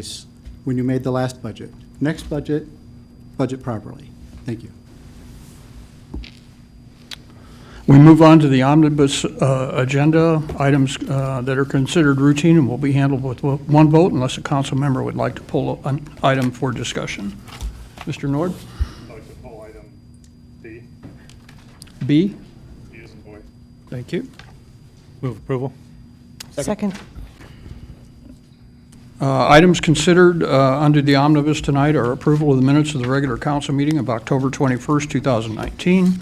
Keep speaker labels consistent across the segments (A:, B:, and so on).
A: when you made the last budget. Next budget, budget properly. Thank you.
B: We move on to the Omnibus agenda. Items that are considered routine and will be handled with one vote unless a council member would like to pull an item for discussion. Mr. Nord?
C: I'd like to pull item B.
B: B?
C: B as in boy.
B: Thank you.
C: Move approval.
D: Second.
B: Items considered under the omnibus tonight are approval of the minutes of the regular council meeting of October 21st, 2019,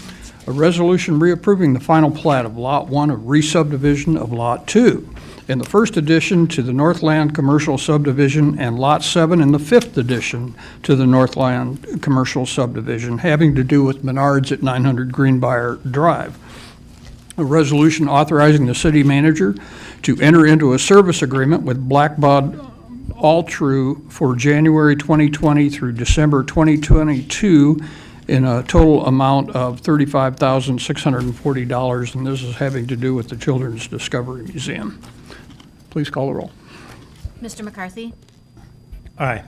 B: a resolution reapproving the final plat of Lot 1 of re-subdivision of Lot 2, in the first addition to the Northland Commercial Subdivision, and Lot 7 in the fifth addition to the Northland Commercial Subdivision, having to do with Menards at 900 Greenbrier Drive. A resolution authorizing the city manager to enter into a service agreement with Blackbaud All True for January 2020 through December 2022 in a total amount of $35,640, and this is having to do with the Children's Discovery Museum. Please call the roll.
E: Mr. McCarthy?
C: Aye.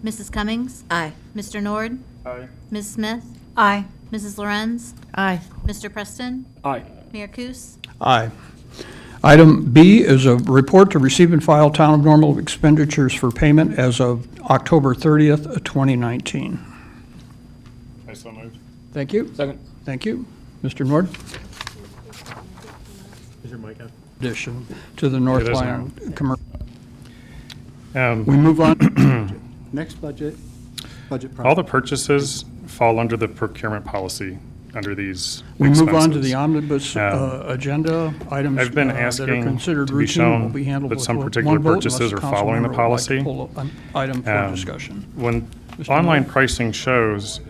E: Mrs. Cummings?
D: Aye.
E: Mr. Nord?
C: Aye.
E: Ms. Smith?
D: Aye.
E: Mrs. Lorenz?
D: Aye.
E: Mr. Preston?
C: Aye.
E: Mayor Kus?
B: Aye. Item B is a report to receive and file town of normal expenditures for payment as of October 30th, 2019.
C: I so moved.
B: Thank you.
C: Second.
B: Thank you. Mr. Nord?
C: Is your mic on?
B: Addition to the
C: is
B: Northland Commercial. We
C: Um,
B: move on.
A: Next budget, budget properly.
C: all the purchases fall under the procurement policy under these
B: We move on to
C: expenses.
B: the omnibus agenda. Items
C: I've been
B: that are
C: asking
B: considered
C: to be
B: routine will
C: shown
B: be handled
C: that
B: with
C: some
B: one
C: particular
B: vote
C: purchases
B: unless a
C: are
B: council
C: following the
B: member would like to
C: policy.
B: pull an item for discussion.
C: When
B: Mr.
C: online
B: Nord?
C: pricing shows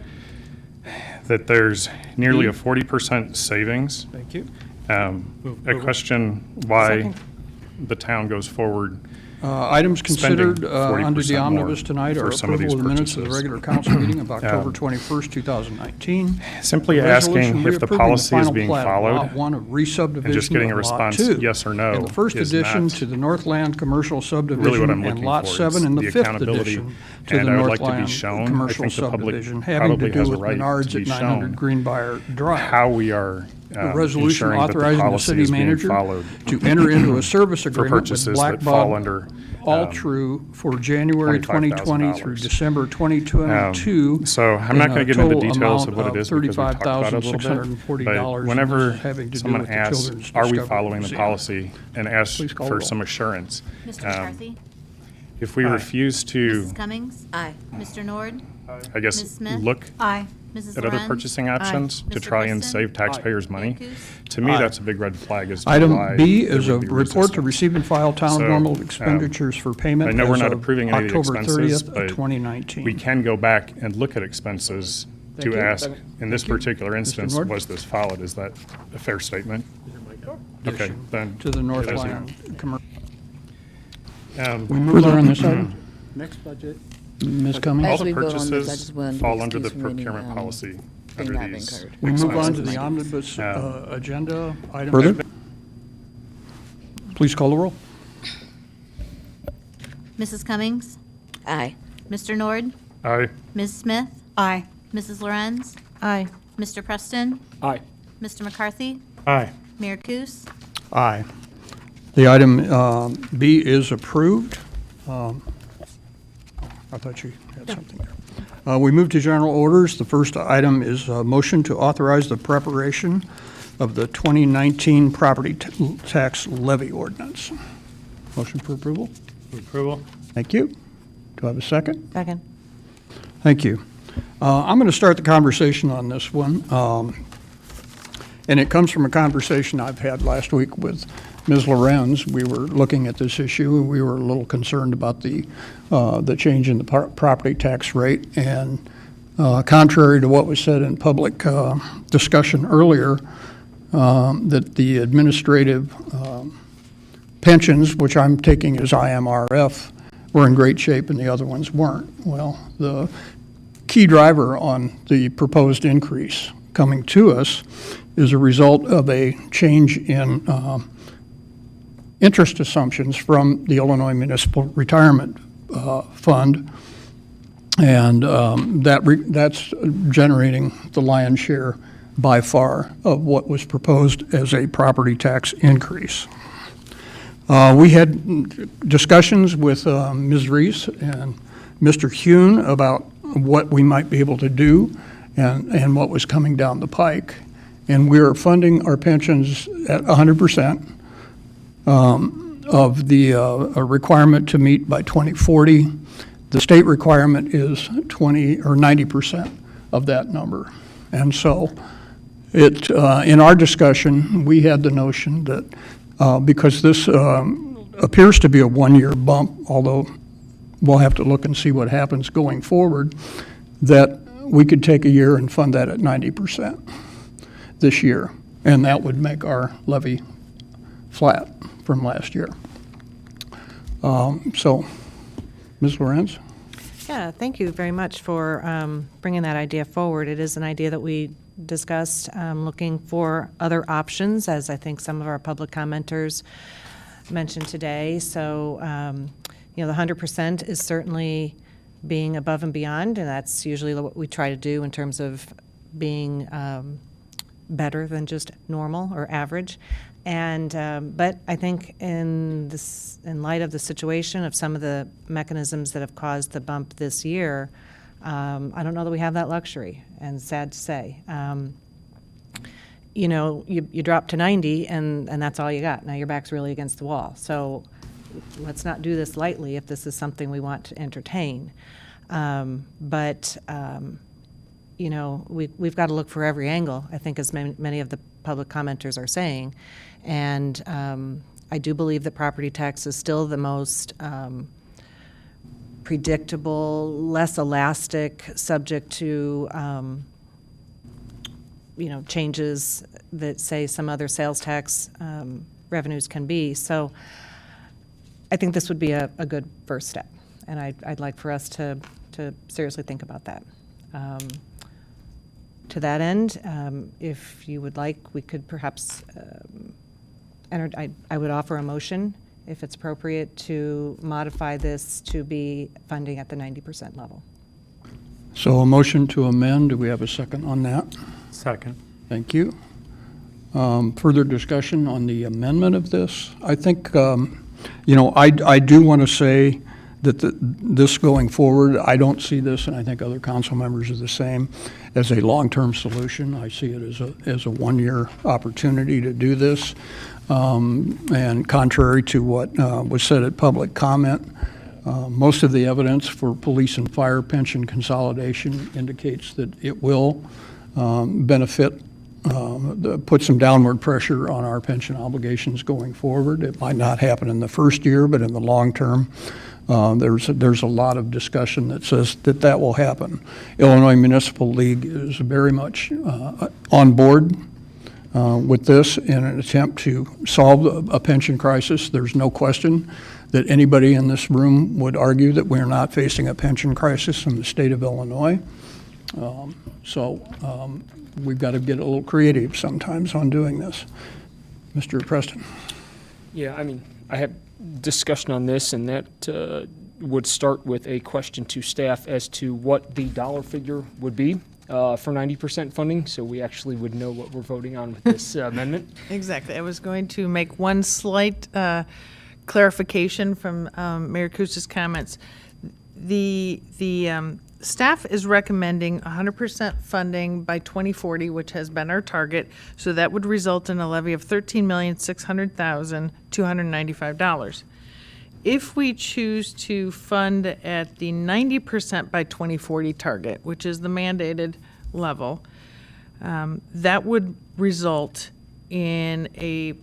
C: that there's nearly a 40% savings,
B: Thank you.
C: I question why
D: Second.
C: the town goes forward.
B: Items considered
C: Spending
B: under the
C: 40%
B: omnibus
C: more
B: tonight are
C: for some of
B: approval of
C: these
B: the minutes of the
C: purchases.
B: regular council meeting of October 21st, 2019.
C: Simply
B: A resolution
C: asking if the
B: reapproving
C: policy is
B: final
C: being
B: plat of Lot
C: followed
B: 1 of re-subdivision
C: and just getting a
B: of Lot
C: response
B: 2
C: yes or no
B: in the first
C: is
B: addition
C: not
B: to the Northland Commercial
C: really what
B: Subdivision
C: I'm
B: and
C: looking
B: Lot
C: for.
B: 7 in the
C: It's
B: fifth
C: accountability,
B: addition to the
C: and I would like to be
B: Northland
C: shown. I
B: Commercial
C: think the public
B: Subdivision, having to
C: probably
B: do
C: has a
B: with
C: right
B: Menards
C: to
B: at
C: be
B: 900
C: shown
B: Greenbrier Drive.
C: how we are
B: A resolution
C: ensuring that the
B: authorizing the
C: policy
B: city
C: is being
B: manager
C: followed
B: to enter into a service
C: for
B: agreement with
C: purchases that fall
B: Blackbaud
C: under
B: All True for January 2020 through
C: $25,000.
B: December 2022.
C: So I'm not
B: in
C: going
B: a
C: to get into
B: total
C: details of
B: amount
C: what it is because we talked about it a little bit.
B: $35,640,
C: But
B: and this
C: whenever
B: is having to do
C: someone
B: with the
C: asks,
B: Children's
C: are we
B: Discovery
C: following the
B: Museum.
C: policy, and asks
B: Please call
C: for
B: roll.
C: some assurance,
E: Mr. McCarthy?
C: if we refuse to,
E: Mrs. Cummings?
D: Aye.
E: Mr. Nord?
C: I guess,
E: Ms. Smith?
C: look
D: Aye.
E: Mrs.
C: at other
E: Lorenz?
C: purchasing options to
E: Mr.
C: try and
E: Preston?
C: save taxpayers'
E: Mayor
C: money,
E: Kus?
C: to me,
B: Aye.
C: that's a big red flag as to
B: Item
C: why
B: B
C: there
B: is a
C: would be
B: report to
C: resistance.
B: receive and file town of
C: So,
B: normal expenditures for payment
C: I know we're
B: as
C: not
B: of
C: approving any of the
B: October
C: expenses,
B: 30th,
C: but
B: 2019.
C: we can go back and look at expenses
B: Thank
C: to
B: you.
C: ask, in this
B: Thank you.
C: particular
B: Mr.
C: instance,
B: Nord?
C: was this followed? Is that a fair statement? Okay,
B: Addition
C: then.
B: To the
C: it is
B: Northland Commercial.
C: now.
B: We move on this item.
A: Next budget,
B: Ms. Cummings?
C: All
D: As
C: the
D: we vote on this, I
C: purchases
D: just wanted to
C: fall under the
D: excuse from any,
C: procurement policy
D: thing
C: under
D: that I've
C: these
D: incurred.
B: We move on to
C: expenses.
B: the omnibus
C: Yeah.
B: agenda. Item.
C: Further?
B: Please call the roll.
E: Mrs. Cummings?
D: Aye.
E: Mr. Nord?
C: Aye.
E: Ms. Smith?
D: Aye.
E: Mrs. Lorenz?
D: Aye.
E: Mr. Preston?
C: Aye.
E: Mr. McCarthy?
C: Aye.
E: Mayor Kus?
B: Aye. The item B is approved. I thought you had something there. We move to general orders. The first item is a motion to authorize the preparation of the 2019 property tax levy ordinance. Motion for approval?
C: Approval?
B: Thank you. Do I have a second?
D: Second.
B: Thank you. I'm going to start the conversation on this one. And it comes from a conversation I've had last week with Ms. Lorenz. We were looking at this issue, and we were a little concerned about the change in the property tax rate. And contrary to what was said in public discussion earlier, that the administrative pensions, which I'm taking as IMRF, were in great shape and the other ones weren't. Well, the key driver on the proposed increase coming to us is a result of a change in interest assumptions from the Illinois Municipal Retirement fund. And that's generating the lion's share by far of what was proposed as a property tax increase. We had discussions with Ms. Reese and Mr. Hune about what we might be able to do and what was coming down the pike. And we're funding our pensions at 100% of the requirement to meet by 2040. The state requirement is 20 or 90% of that number. And so in our discussion, we had the notion that because this appears to be a one-year bump, although we'll have to look and see what happens going forward, that we could take a year and fund that at 90% this year. And that would make our levy flat from last year. So, Ms. Lorenz?
D: Yeah, thank you very much for bringing that idea forward. It is an idea that we discussed, looking for other options, as I think some of our public commenters mentioned today. So, the 100% is certainly being above and beyond, and that's usually what we try to do in terms of being better than just normal or average. And but I think in light of the situation of some of the mechanisms that have caused the bump this year, I don't know that we have that luxury, and sad to say. You drop to 90 and that's all you got. Now your back's really against the wall. So let's not do this lightly if this is something we want to entertain. But we've got to look for every angle, I think, as many of the public commenters are saying. And I do believe that property tax is still the most predictable, less elastic, subject to changes that, say, some other sales tax revenues can be. So I think this would be a good first step, and I'd like for us to seriously think about that. To that end, if you would like, we could perhaps I would offer a motion, if it's appropriate, to modify this to be funding at the 90% level.
B: So a motion to amend, do we have a second on that?
C: Second.
B: Thank you. Further discussion on the amendment of this? I think, I do want to say that this going forward, I don't see this, and I think other council members are the same, as a long-term solution. I see it as a one-year opportunity to do this. And contrary to what was said at public comment, most of the evidence for police and fire pension consolidation indicates that it will benefit, put some downward pressure on our pension obligations going forward. It might not happen in the first year, but in the long term, there's a lot of discussion that says that will happen. Illinois Municipal League is very much on board with this in an attempt to solve a pension crisis. There's no question that anybody in this room would argue that we're not facing a pension crisis in the state of Illinois. We've got to get a little creative sometimes on doing this. Mr. Preston.
F: Yeah, I have discussion on this, and that would start with a question to staff as to what the dollar figure would be for 90% funding, so we actually would know what we're voting on with this amendment.
G: Exactly. I was going to make one slight clarification from Mayor Kutz's comments. The staff is recommending 100% funding by 2040, which has been our target. So that would result in a levy of $13,600,295. If we choose to fund at the 90% by 2040 target, which is the mandated level, that would result in a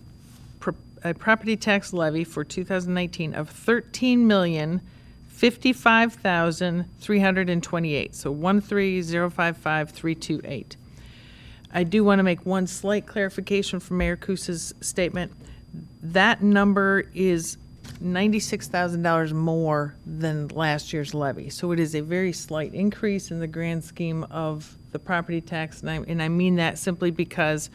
G: property tax levy for 2019 of $13,055,328. So 13055,328. I do want to make one slight clarification from Mayor Kutz's statement. That number is $96,000 more than last year's levy. So it is a very slight increase in the grand scheme of the property tax. And I mean that simply because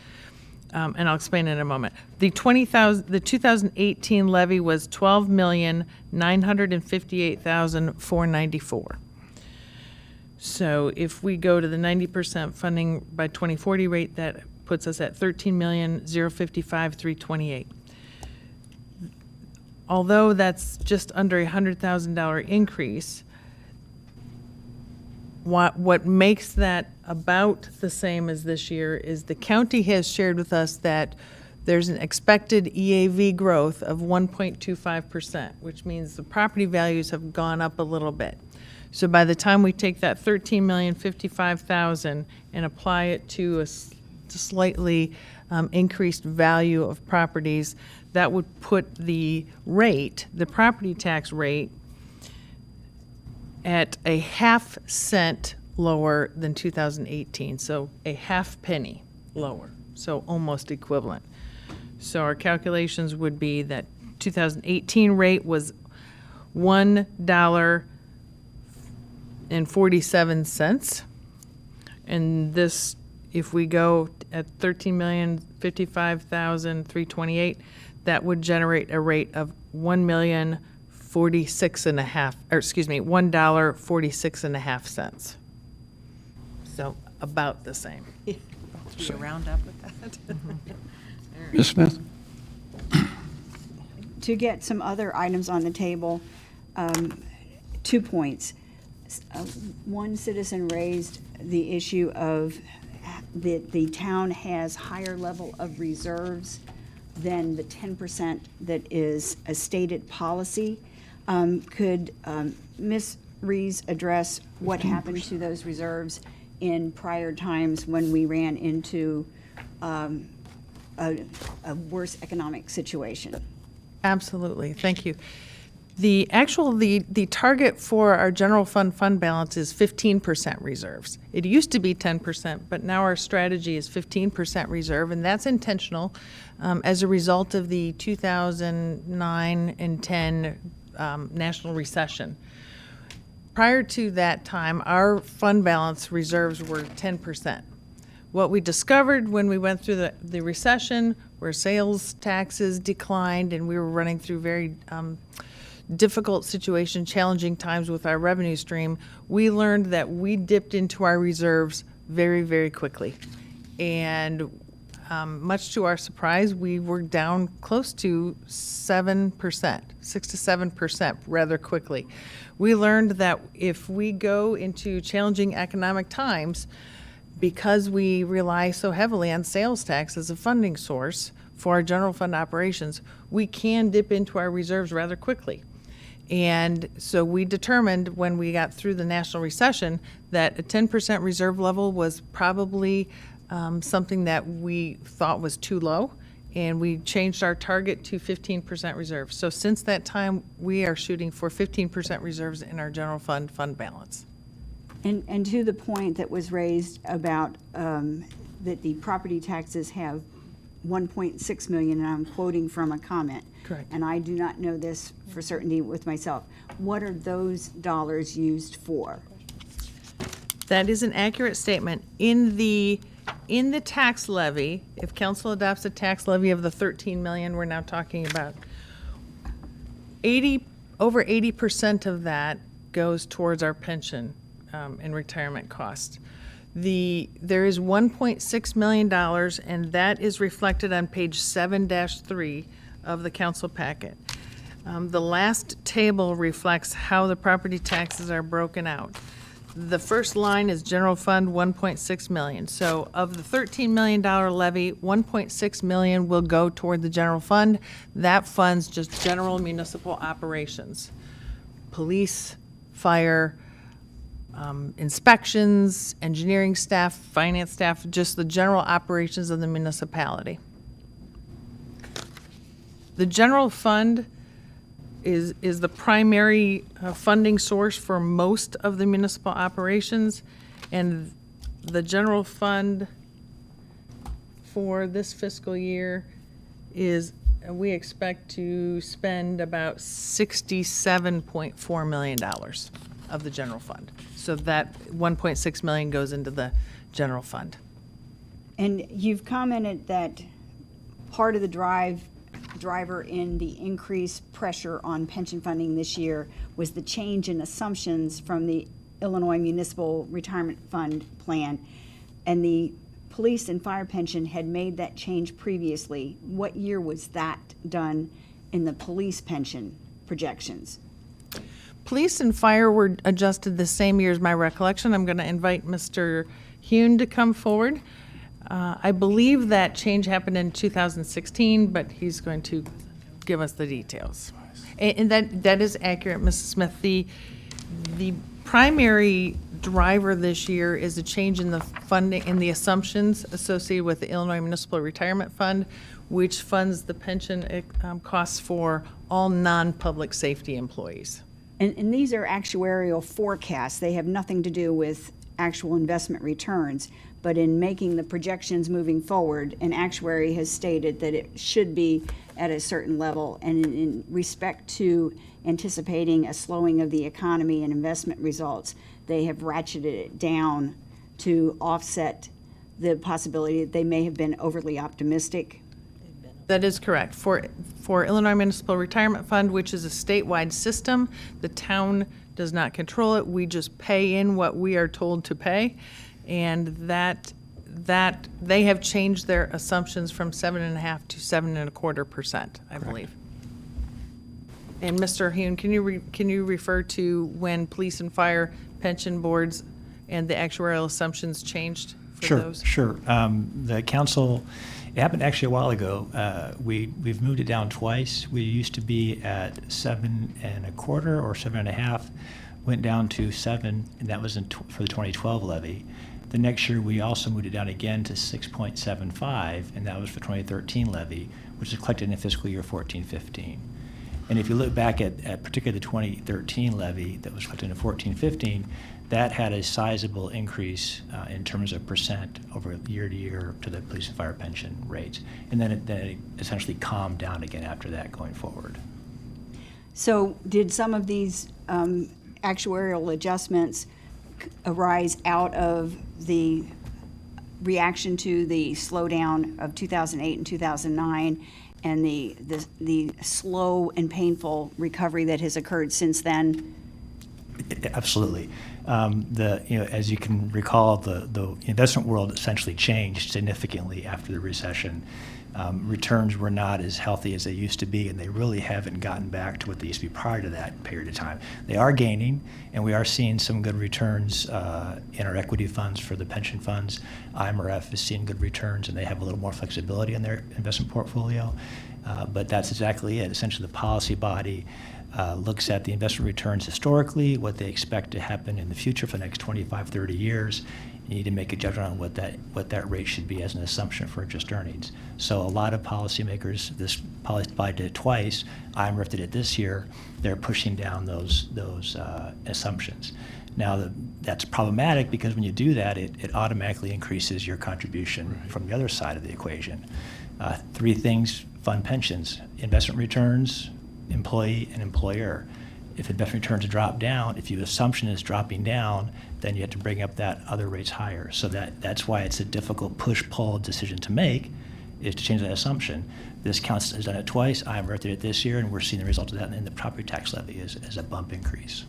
G: And I'll explain in a moment. The 2018 levy was $12,958,494. So if we go to the 90% funding by 2040 rate, that puts us at $13,055,328. Although that's just under a $100,000 increase, what makes that about the same as this year is the county has shared with us that there's an expected EAV growth of 1.25%, which means the property values have gone up a little bit. So by the time we take that $13,055,000 and apply it to a slightly increased value of properties, that would put the rate, the property tax rate, at a half-cent lower than 2018, so a half penny lower, so almost equivalent. So our calculations would be that 2018 rate was $1.47, and this, if we go at $13,055,328, that would generate a rate of $1.46.5. So about the same.
D: Do you round up with that?
B: Ms. Smith?
H: To get some other items on the table, 2 points. One citizen raised the issue of that the town has higher level of reserves than the 10% that is a stated policy. Could Ms. Rees address what happened to those reserves in prior times when we ran into a worse economic situation?
G: Absolutely, thank you. The target for our general fund balance is 15% reserves. It used to be 10%, but now our strategy is 15% reserve, and that's intentional as a result of the 2009 and 10 national recession. Prior to that time, our fund balance reserves were 10%. What we discovered when we went through the recession, where sales taxes declined and we were running through very difficult situation, challenging times with our revenue stream, we learned that we dipped into our reserves very, very quickly. And much to our surprise, we were down close to 7%, 6 to 7% rather quickly. We learned that if we go into challenging economic times, because we rely so heavily on sales tax as a funding source for our general fund operations, we can dip into our reserves rather quickly. And so we determined when we got through the national recession that a 10% reserve level was probably something that we thought was too low, and we changed our target to 15% reserves. So since that time, we are shooting for 15% reserves in our general fund balance.
H: And to the point that was raised about that the property taxes have 1.6 million, and I'm quoting from a comment.
G: Correct.
H: And I do not know this for certainty with myself. What are those dollars used for?
G: That is an accurate statement. In the tax levy, if council adopts a tax levy of the 13 million we're now talking about, over 80% of that goes towards our pension and retirement costs. There is $1.6 million, and that is reflected on page 7-3 of the council packet. The last table reflects how the property taxes are broken out. The first line is general fund, 1.6 million. So of the $13 million levy, 1.6 million will go toward the general fund. That funds just general municipal operations, police, fire, inspections, engineering staff, finance staff, just the general operations of the municipality. The general fund is the primary funding source for most of the municipal operations, and the general fund for this fiscal year is, we expect to spend about $67.4 million of the general fund. So that 1.6 million goes into the general fund.
H: And you've commented that part of the driver in the increased pressure on pension funding this year was the change in assumptions from the Illinois Municipal Retirement Fund plan. And the police and fire pension had made that change previously. What year was that done in the police pension projections?
G: Police and fire were adjusted the same year as my recollection. I'm going to invite Mr. Hune to come forward. I believe that change happened in 2016, but he's going to give us the details. And that is accurate, Mrs. Smith. The primary driver this year is a change in the funding, in the assumptions associated with the Illinois Municipal Retirement Fund, which funds the pension costs for all non-public safety employees.
H: And these are actuarial forecasts. They have nothing to do with actual investment returns. But in making the projections moving forward, an actuary has stated that it should be at a certain level. And in respect to anticipating a slowing of the economy and investment results, they have ratcheted it down to offset the possibility that they may have been overly optimistic.
G: That is correct. For Illinois Municipal Retirement Fund, which is a statewide system, the town does not control it. We just pay in what we are told to pay. And that they have changed their assumptions from 7.5% to 7.25%, I believe. And Mr. Hune, can you refer to when police and fire pension boards and the actuarial assumptions changed for those?
I: Sure. The council, it happened actually a while ago. We've moved it down twice. We used to be at 7.25 or 7.5, went down to 7, and that was for the 2012 levy. The next year, we also moved it down again to 6.75, and that was for 2013 levy, which is collected in fiscal year 14-15. And if you look back at particularly the 2013 levy that was collected in 14-15, that had a sizable increase in terms of percent over year to year to the police and fire pension rates. And then it essentially calmed down again after that going forward.
H: So did some of these actuarial adjustments arise out of the reaction to the slowdown of 2008 and 2009 and the slow and painful recovery that has occurred since then?
I: Absolutely. As you can recall, the investment world essentially changed significantly after the recession. Returns were not as healthy as they used to be, and they really haven't gotten back to what they used to be prior to that period of time. They are gaining, and we are seeing some good returns in our equity funds for the pension funds. IMRF is seeing good returns, and they have a little more flexibility in their investment portfolio. But that's exactly it. Essentially, the policy body looks at the investment returns historically, what they expect to happen in the future for the next 25, 30 years. You need to make a judgment on what that rate should be as an assumption for interest earnings. So a lot of policymakers, this policy body did it twice, IMRF did it this year, they're pushing down those assumptions. Now, that's problematic because when you do that, it automatically increases your contribution from the other side of the equation. Three things fund pensions: investment returns, employee, and employer. If investment returns drop down, if your assumption is dropping down, then you have to bring up that other rates higher. So that's why it's a difficult push-pull decision to make, is to change that assumption. This council has done it twice. IMRF did it this year, and we're seeing the result of that in the property tax levy as a bump increase.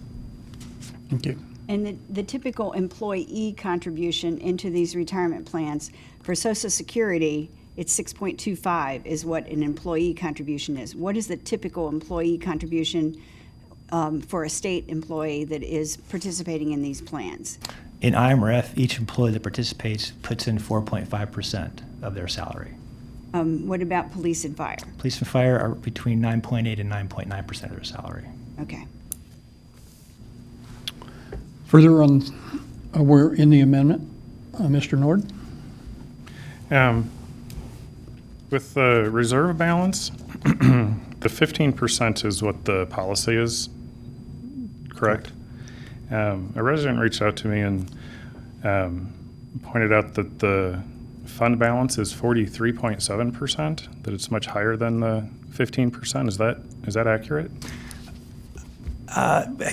B: Thank you.
H: And the typical employee contribution into these retirement plans for Social Security, it's 6.25 is what an employee contribution is. What is the typical employee contribution for a state employee that is participating in these plans?
I: In IMRF, each employee that participates puts in 4.5% of their salary.
H: What about police and fire?
I: Police and fire are between 9.8 and 9.9% of their salary.
H: Okay.
B: Further on, we're in the amendment, Mr. Nord?
C: With the reserve balance, the 15% is what the policy is, correct? A resident reached out to me and pointed out that the fund balance is 43.7%, that it's much higher than the 15%. Is that accurate?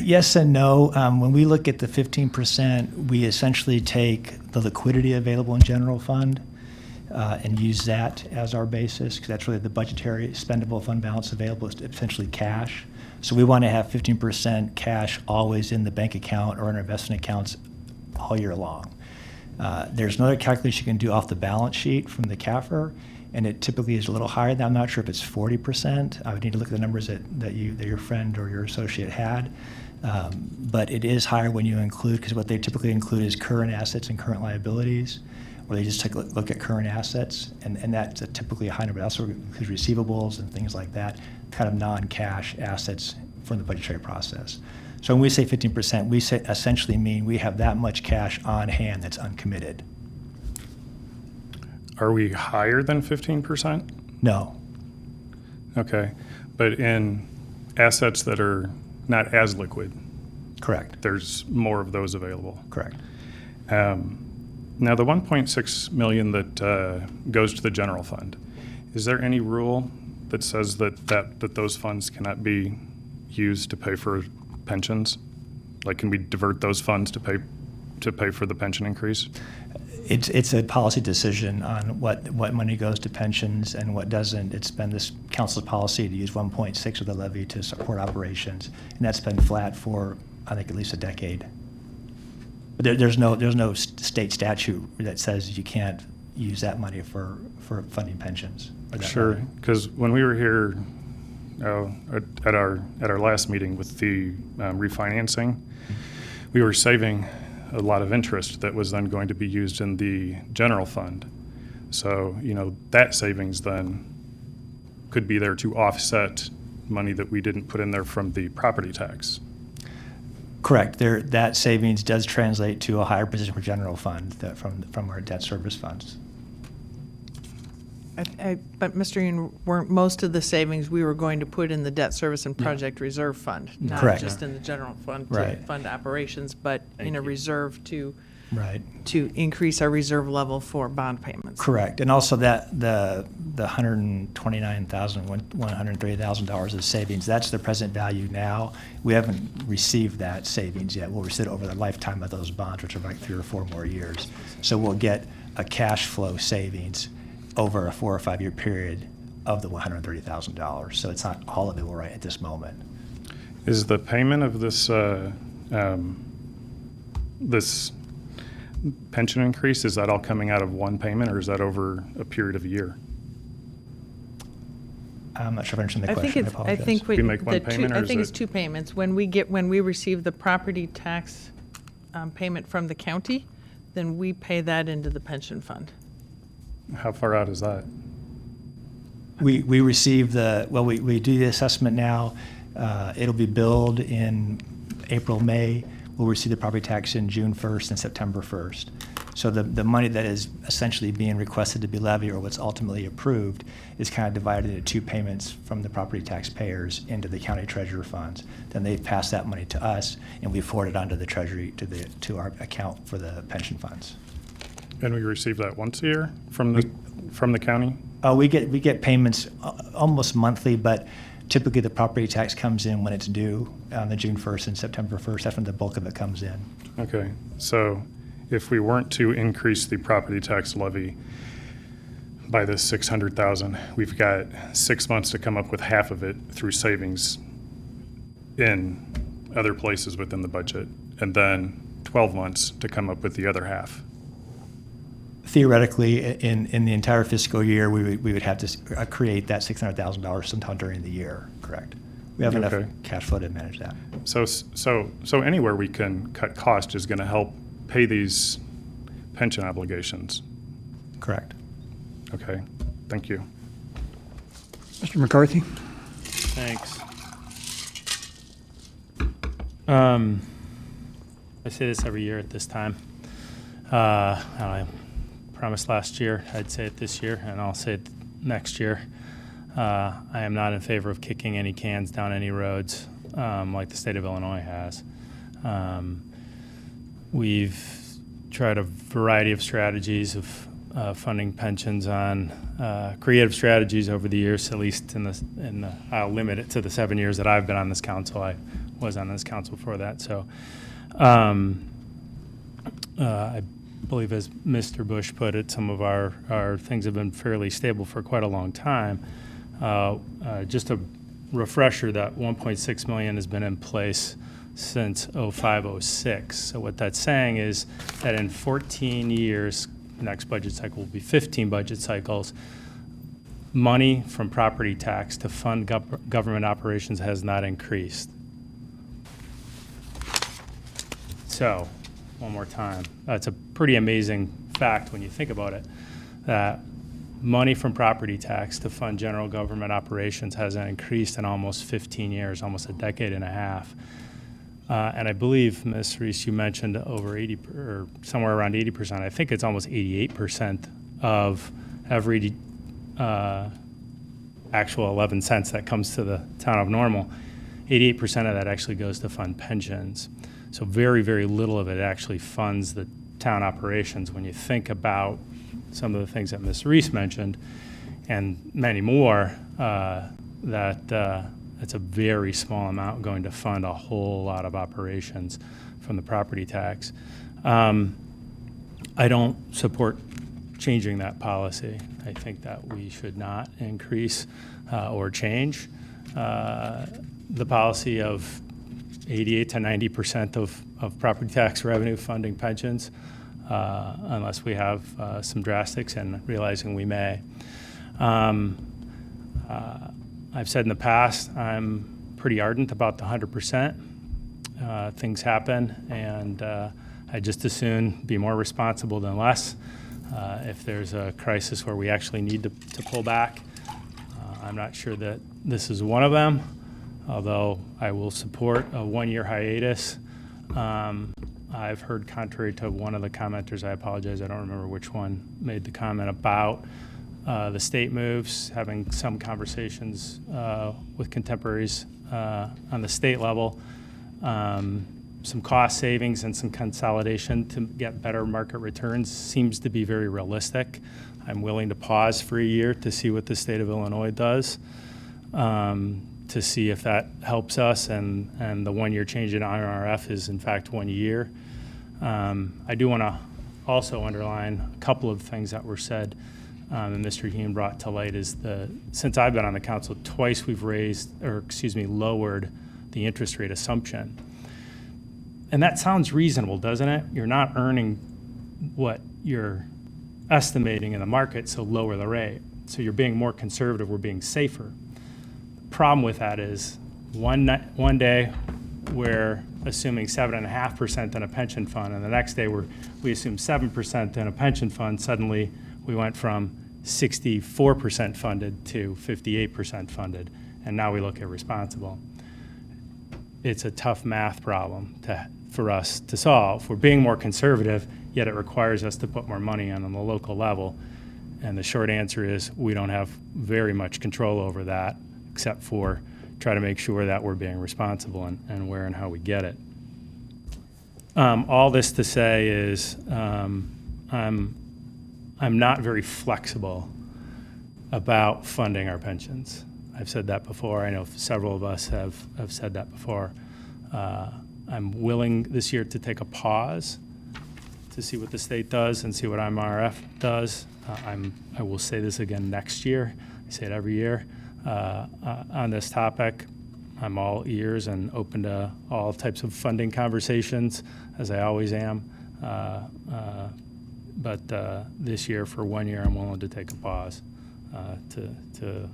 I: Yes and no. When we look at the 15%, we essentially take the liquidity available in general fund and use that as our basis, because that's really the budgetary spendable fund balance available, is essentially cash. So we want to have 15% cash always in the bank account or in our investment accounts all year long. There's another calculation you can do off the balance sheet from the CAFR, and it typically is a little higher than, I'm not sure if it's 40%. I would need to look at the numbers that your friend or your associate had. But it is higher when you include, because what they typically include is current assets and current liabilities, where they just take a look at current assets, and that's typically a high number. It also includes receivables and things like that, kind of non-cash assets from the budgetary process. So when we say 15%, we essentially mean we have that much cash on hand that's uncommitted.
C: Are we higher than 15%?
I: No.
C: Okay, but in assets that are not as liquid,
I: Correct.
C: there's more of those available.
I: Correct.
C: Now, the 1.6 million that goes to the general fund, is there any rule that says that those funds cannot be used to pay for pensions? Like, can we divert those funds to pay for the pension increase?
I: It's a policy decision on what money goes to pensions and what doesn't. It's been this council's policy to use 1.6 of the levy to support operations, and that's been flat for, I think, at least a decade. But there's no state statute that says you can't use that money for funding pensions.
C: Sure, because when we were here at our last meeting with the refinancing, we were saving a lot of interest that was then going to be used in the general fund. So, that savings then could be there to offset money that we didn't put in there from the property tax.
I: Correct. That savings does translate to a higher position for general fund from our debt service funds.
G: But Mr. Yoon, weren't most of the savings we were going to put in the debt service and project reserve fund? Not
I: Correct.
G: just in the general fund to
I: Right.
G: fund operations, but in a reserve to
I: Right.
G: increase our reserve level for bond payments?
I: Correct. And also that the $129,000, $130,000 of savings, that's the present value now. We haven't received that savings yet. We'll receive it over the lifetime of those bonds, which are like 3 or 4 more years. So we'll get a cash flow savings over a 4 or 5 year period of the $130,000. So it's not all of it right at this moment.
C: Is the payment of this this pension increase, is that all coming out of one payment, or is that over a period of a year?
I: I'm not sure if I understand the
G: I
I: question.
G: think
I: apologize.
C: We make one payment, or
G: I
C: is
G: think it's
C: it-
G: 2 payments. When we receive the property tax payment from the county, then we pay that into the pension fund.
C: How far out is that?
I: We receive we do the assessment now. It'll be billed in April, May. We'll receive the property tax in June 1st and September 1st. So the money that is essentially being requested to be levied, or what's ultimately approved, is kind of divided into 2 payments from the property taxpayers into the county treasurer funds. Then they pass that money to us, and we forward it onto the treasury to our account for the pension funds.
C: And we receive that once a year from the county?
I: We get payments almost monthly, but typically the property tax comes in when it's due on the June 1st and September 1st. That's when the bulk of it comes in.
C: Okay, so if we weren't to increase the property tax levy by this 600,000, we've got 6 months to come up with half of it through savings in other places within the budget, and then 12 months to come up with the other half.
I: Theoretically, in the entire fiscal year, we would have to create that $600,000 sometime during the year, correct? We have enough
C: Okay.
I: cash flow to manage that.
C: So anywhere we can cut cost is going to help pay these pension obligations.
I: Correct.
C: Okay, thank you.
B: Mr. McCarthy?
J: Thanks. I say this every year at this time. I promised last year, I'd say it this year, and I'll say it next year. I am not in favor of kicking any cans down any roads like the state of Illinois has. We've tried a variety of strategies of funding pensions on creative strategies over the years, at least I'll limit it to the 7 years that I've been on this council. I was on this council for that. So I believe as Mr. Bush put it, some of our things have been fairly stable for quite a long time. Just a refresher that 1.6 million has been in place since 05-06. So what that's saying is that in 14 years, next budget cycle will be 15 budget cycles, money from property tax to fund government operations has not increased. So, one more time, that's a pretty amazing fact when you think about it, that money from property tax to fund general government operations hasn't increased in almost 15 years, almost a decade and a half. And I believe, Ms. Reese, you mentioned over 80, or somewhere around 80%. I think it's almost 88% of every actual 11 cents that comes to the town of Normal. 88% of that actually goes to fund pensions. So very, very little of it actually funds the town operations. When you think about some of the things that Ms. Reese mentioned, and many more, it's a very small amount going to fund a whole lot of operations from the property tax. I don't support changing that policy. I think that we should not increase or change the policy of 88 to 90% of property tax revenue funding pensions, unless we have some drastics, and realizing we may. I've said in the past, I'm pretty ardent about the 100%. Things happen, and I just as soon be more responsible than less. If there's a crisis where we actually need to pull back, I'm not sure that this is one of them, although I will support a one-year hiatus. I've heard, contrary to one of the commenters, I apologize, I don't remember which one made the comment about the state moves, having some conversations with contemporaries on the state level, some cost savings and some consolidation to get better market returns seems to be very realistic. I'm willing to pause for a year to see what the state of Illinois does, to see if that helps us, and the one-year change in IRF is in fact 1 year. I do want to also underline a couple of things that were said, and Mr. Hume brought to light, is since I've been on the council, twice we've lowered the interest rate assumption. And that sounds reasonable, doesn't it? You're not earning what you're estimating in the market, so lower the rate. So you're being more conservative, we're being safer. The problem with that is one day we're assuming 7.5% in a pension fund, and the next day we assume 7% in a pension fund. Suddenly we went from 64% funded to 58% funded, and now we look irresponsible. It's a tough math problem for us to solve. We're being more conservative, yet it requires us to put more money on the local level. And the short answer is we don't have very much control over that, except for try to make sure that we're being responsible and where and how we get it. All this to say is I'm not very flexible about funding our pensions. I've said that before. I know several of us have said that before. I'm willing this year to take a pause to see what the state does and see what MRF does. I will say this again next year. I say it every year. On this topic, I'm all ears and open to all types of funding conversations, as I always am. But this year, for 1 year, I'm willing to take a pause to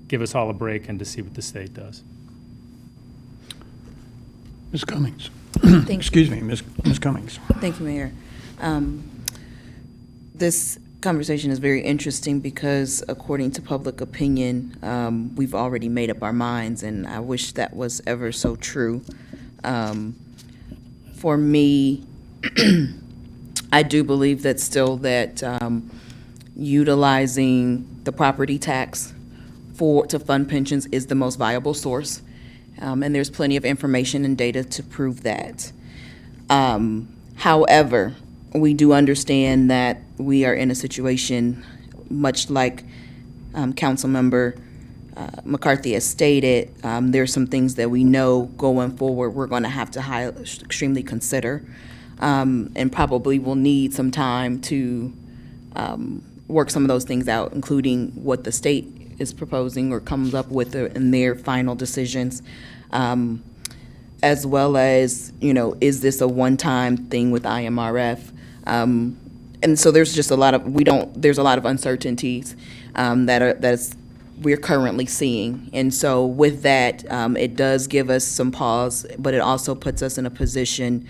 J: give us all a break and to see what the state does.
B: Ms. Cummings.
K: Thank
B: Excuse me, Ms. Cummings.
K: Thank you, Mayor. This conversation is very interesting because, according to public opinion, we've already made up our minds, and I wish that was ever so true. For me, I do believe that still that utilizing the property tax to fund pensions is the most viable source, and there's plenty of information and data to prove that. However, we do understand that we are in a situation, much like Councilmember McCarthy has stated, there's some things that we know going forward we're going to have to extremely consider. and probably will need some time to work some of those things out, including what the state is proposing or comes up with in their final decisions, as well as, is this a one-time thing with IMRF? And so there's just a lot of, there's a lot of uncertainties we're currently seeing. And so with that, it does give us some pause, but it also puts us in a position,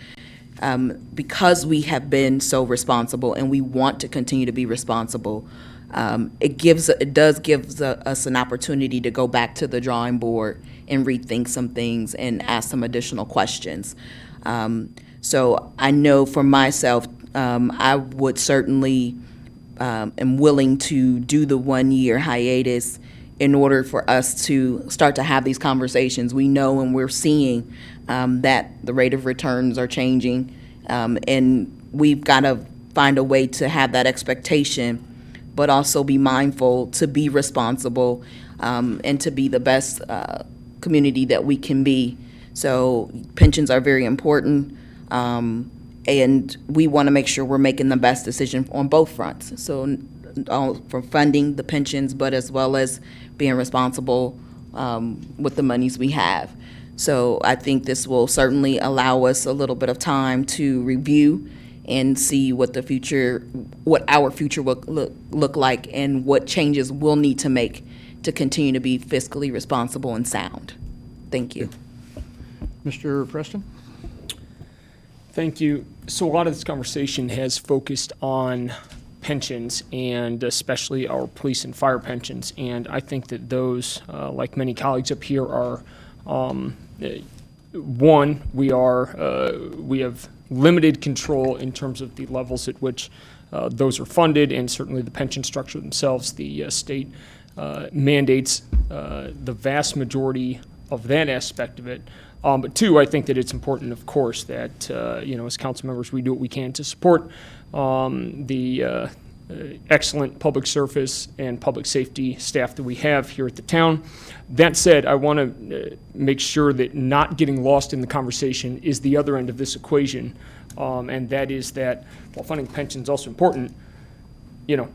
K: because we have been so responsible and we want to continue to be responsible, it does give us an opportunity to go back to the drawing board and rethink some things and ask some additional questions. So I know for myself, I would certainly am willing to do the 1-year hiatus in order for us to start to have these conversations. We know and we're seeing that the rate of returns are changing, and we've got to find a way to have that expectation, but also be mindful to be responsible and to be the best community that we can be. So pensions are very important, and we want to make sure we're making the best decision on both fronts. So for funding the pensions, but as well as being responsible with the monies we have. So I think this will certainly allow us a little bit of time to review and see what our future will look like, and what changes we'll need to make to continue to be fiscally responsible and sound. Thank you.
B: Mr. Preston?
F: Thank you. So a lot of this conversation has focused on pensions, and especially our police and fire pensions. And I think that those, like many colleagues up here, are one, we have limited control in terms of the levels at which those are funded, and certainly the pension structure themselves. The state mandates the vast majority of that aspect of it. But two, I think that it's important, of course, that as council members, we do what we can to support the excellent public service and public safety staff that we have here at the town. That said, I want to make sure that not getting lost in the conversation is the other end of this equation, and that is that while funding pensions is also important,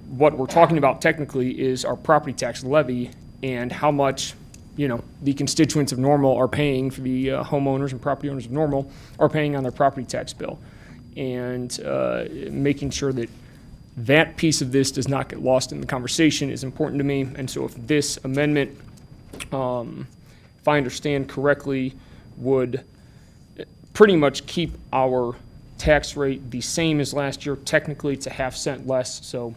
F: what we're talking about technically is our property tax levy and how much the constituents of Normal are paying, for the homeowners and property owners of Normal are paying on their property tax bill, and making sure that that piece of this does not get lost in the conversation is important to me. And so if this amendment, if I understand correctly, would pretty much keep our tax rate the same as last year. Technically, it's a half cent less, so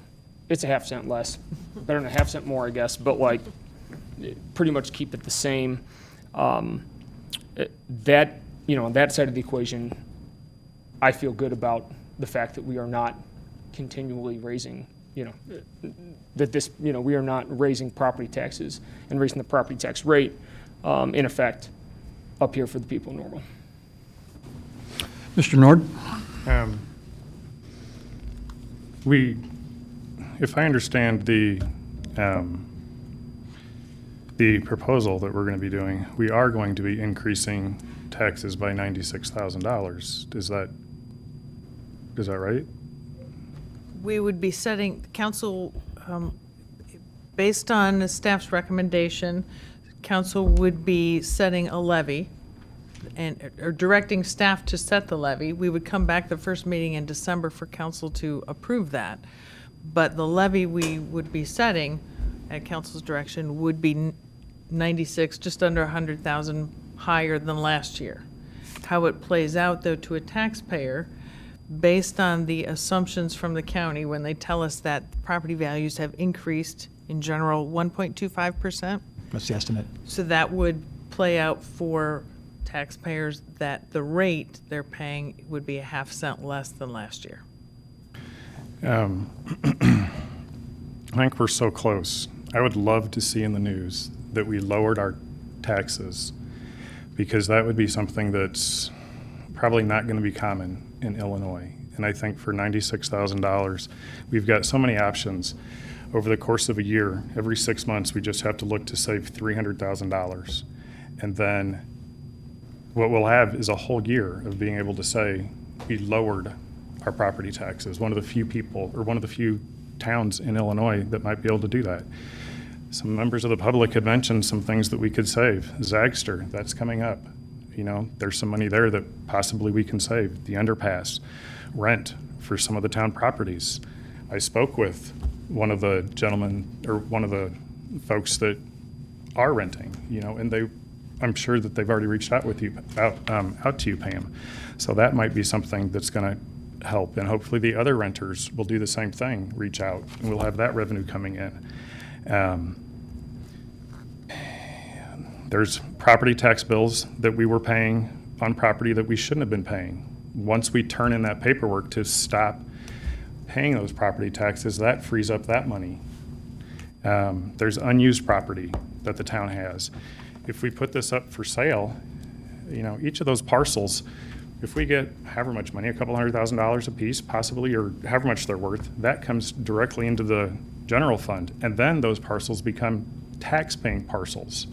F: it's a half cent less. Better than a half cent more, I guess, but pretty much keep it the same. That, on that side of the equation, I feel good about the fact that we are not continually raising, that this, we are not raising property taxes and raising the property tax rate, in effect, up here for the people of Normal.
B: Mr. Nord?
C: If I understand the proposal that we're going to be doing, we are going to be increasing taxes by $96,000. Is that right?
G: We would be setting, council, based on the staff's recommendation, council would be setting a levy or directing staff to set the levy. We would come back the first meeting in December for council to approve that. But the levy we would be setting at council's direction would be 96, just under 100,000 higher than last year. How it plays out, though, to a taxpayer, based on the assumptions from the county when they tell us that property values have increased in general 1.25%.
I: That's the estimate.
G: So that would play out for taxpayers that the rate they're paying would be a half cent less than last year.
C: I think we're so close. I would love to see in the news that we lowered our taxes, because that would be something that's probably not going to be common in Illinois. And I think for $96,000, we've got so many options. Over the course of a year, every 6 months, we just have to look to save $300,000. And then what we'll have is a whole year of being able to say, we lowered our property taxes. One of the few people, or one of the few towns in Illinois that might be able to do that. Some members of the public had mentioned some things that we could save. Zagster, that's coming up. You know, there's some money there that possibly we can save. The underpass, rent for some of the town properties. I spoke with one of the gentlemen, or one of the folks that are renting, you know, and I'm sure that they've already reached out to you, Pam. So that might be something that's going to help, and hopefully the other renters will do the same thing, reach out, and we'll have that revenue coming in. There's property tax bills that we were paying on property that we shouldn't have been paying. Once we turn in that paperwork to stop paying those property taxes, that frees up that money. There's unused property that the town has. If we put this up for sale, you know, each of those parcels, if we get however much money, $200,000 a piece possibly, or however much they're worth, that comes directly into the general fund. And then those parcels become tax-paying parcels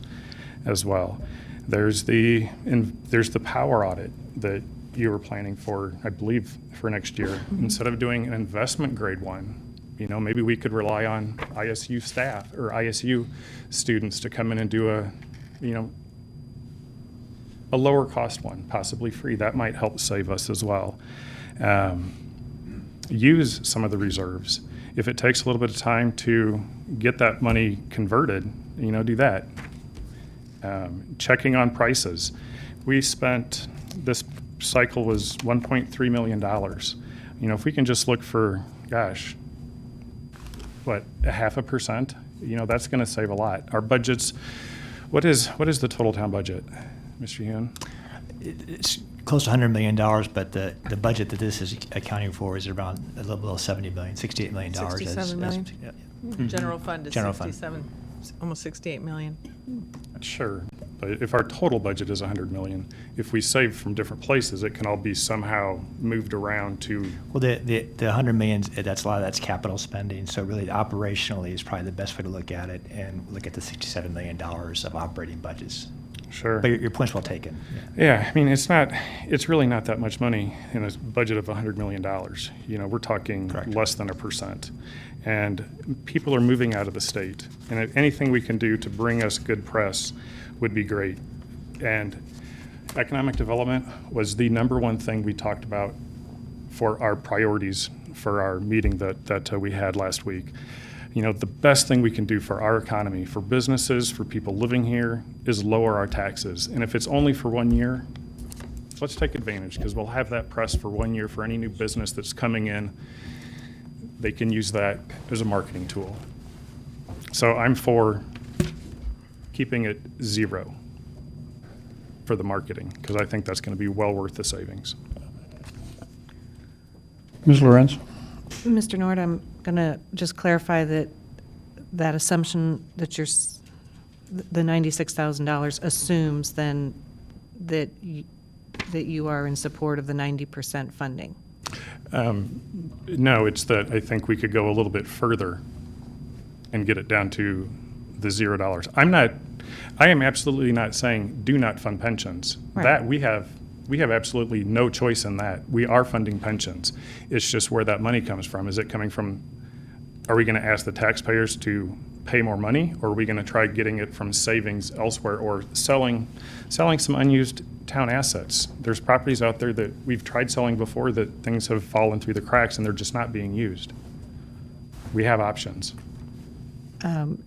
C: as well. There's the power audit that you were planning for, I believe, for next year. Instead of doing an investment grade one, you know, maybe we could rely on ISU staff or ISU students to come in and do a lower cost one, possibly free. That might help save us as well. Use some of the reserves. If it takes a little bit of time to get that money converted, you know, do that. Checking on prices. We spent, this cycle was $1.3 million. You know, if we can just look for, gosh, what, 0.5%? You know, that's going to save a lot. Our budgets, what is the total town budget, Mr. Hune?
I: It's close to $100 million, but the budget that this is accounting for is around a little below $70 million, $68 million.
G: 67 million.
I: Yeah.
G: General fund is
I: General fund.
G: 67, almost 68 million.
C: Sure, but if our total budget is 100 million, if we save from different places, it can all be somehow moved around to.
I: Well, the 100 million, that's a lot of that's capital spending. So really, operationally is probably the best way to look at it, and look at the $67 million of operating budgets.
C: Sure.
I: But your point's well taken.
C: Yeah, I mean, it's really not that much money in a budget of $100 million. You know, we're talking
I: Correct.
C: less than 1%. And people are moving out of the state. And anything we can do to bring us good press would be great. And economic development was the number one thing we talked about for our priorities for our meeting that we had last week. You know, the best thing we can do for our economy, for businesses, for people living here, is lower our taxes. And if it's only for 1 year, let's take advantage, because we'll have that press for 1 year for any new business that's coming in. They can use that as a marketing tool. So I'm for keeping it 0 for the marketing, because I think that's going to be well worth the savings.
B: Ms. Lorenz?
D: Mr. Nord, I'm going to just clarify that assumption that the $96,000 assumes then that you are in support of the 90% funding.
C: No, it's that I think we could go a little bit further and get it down to the $0. I am absolutely not saying do not fund pensions.
D: Right.
C: That we have absolutely no choice in that. We are funding pensions. It's just where that money comes from. Is it coming from, are we going to ask the taxpayers to pay more money, or are we going to try getting it from savings elsewhere, or selling some unused town assets? There's properties out there that we've tried selling before that things have fallen through the cracks and they're just not being used. We have options.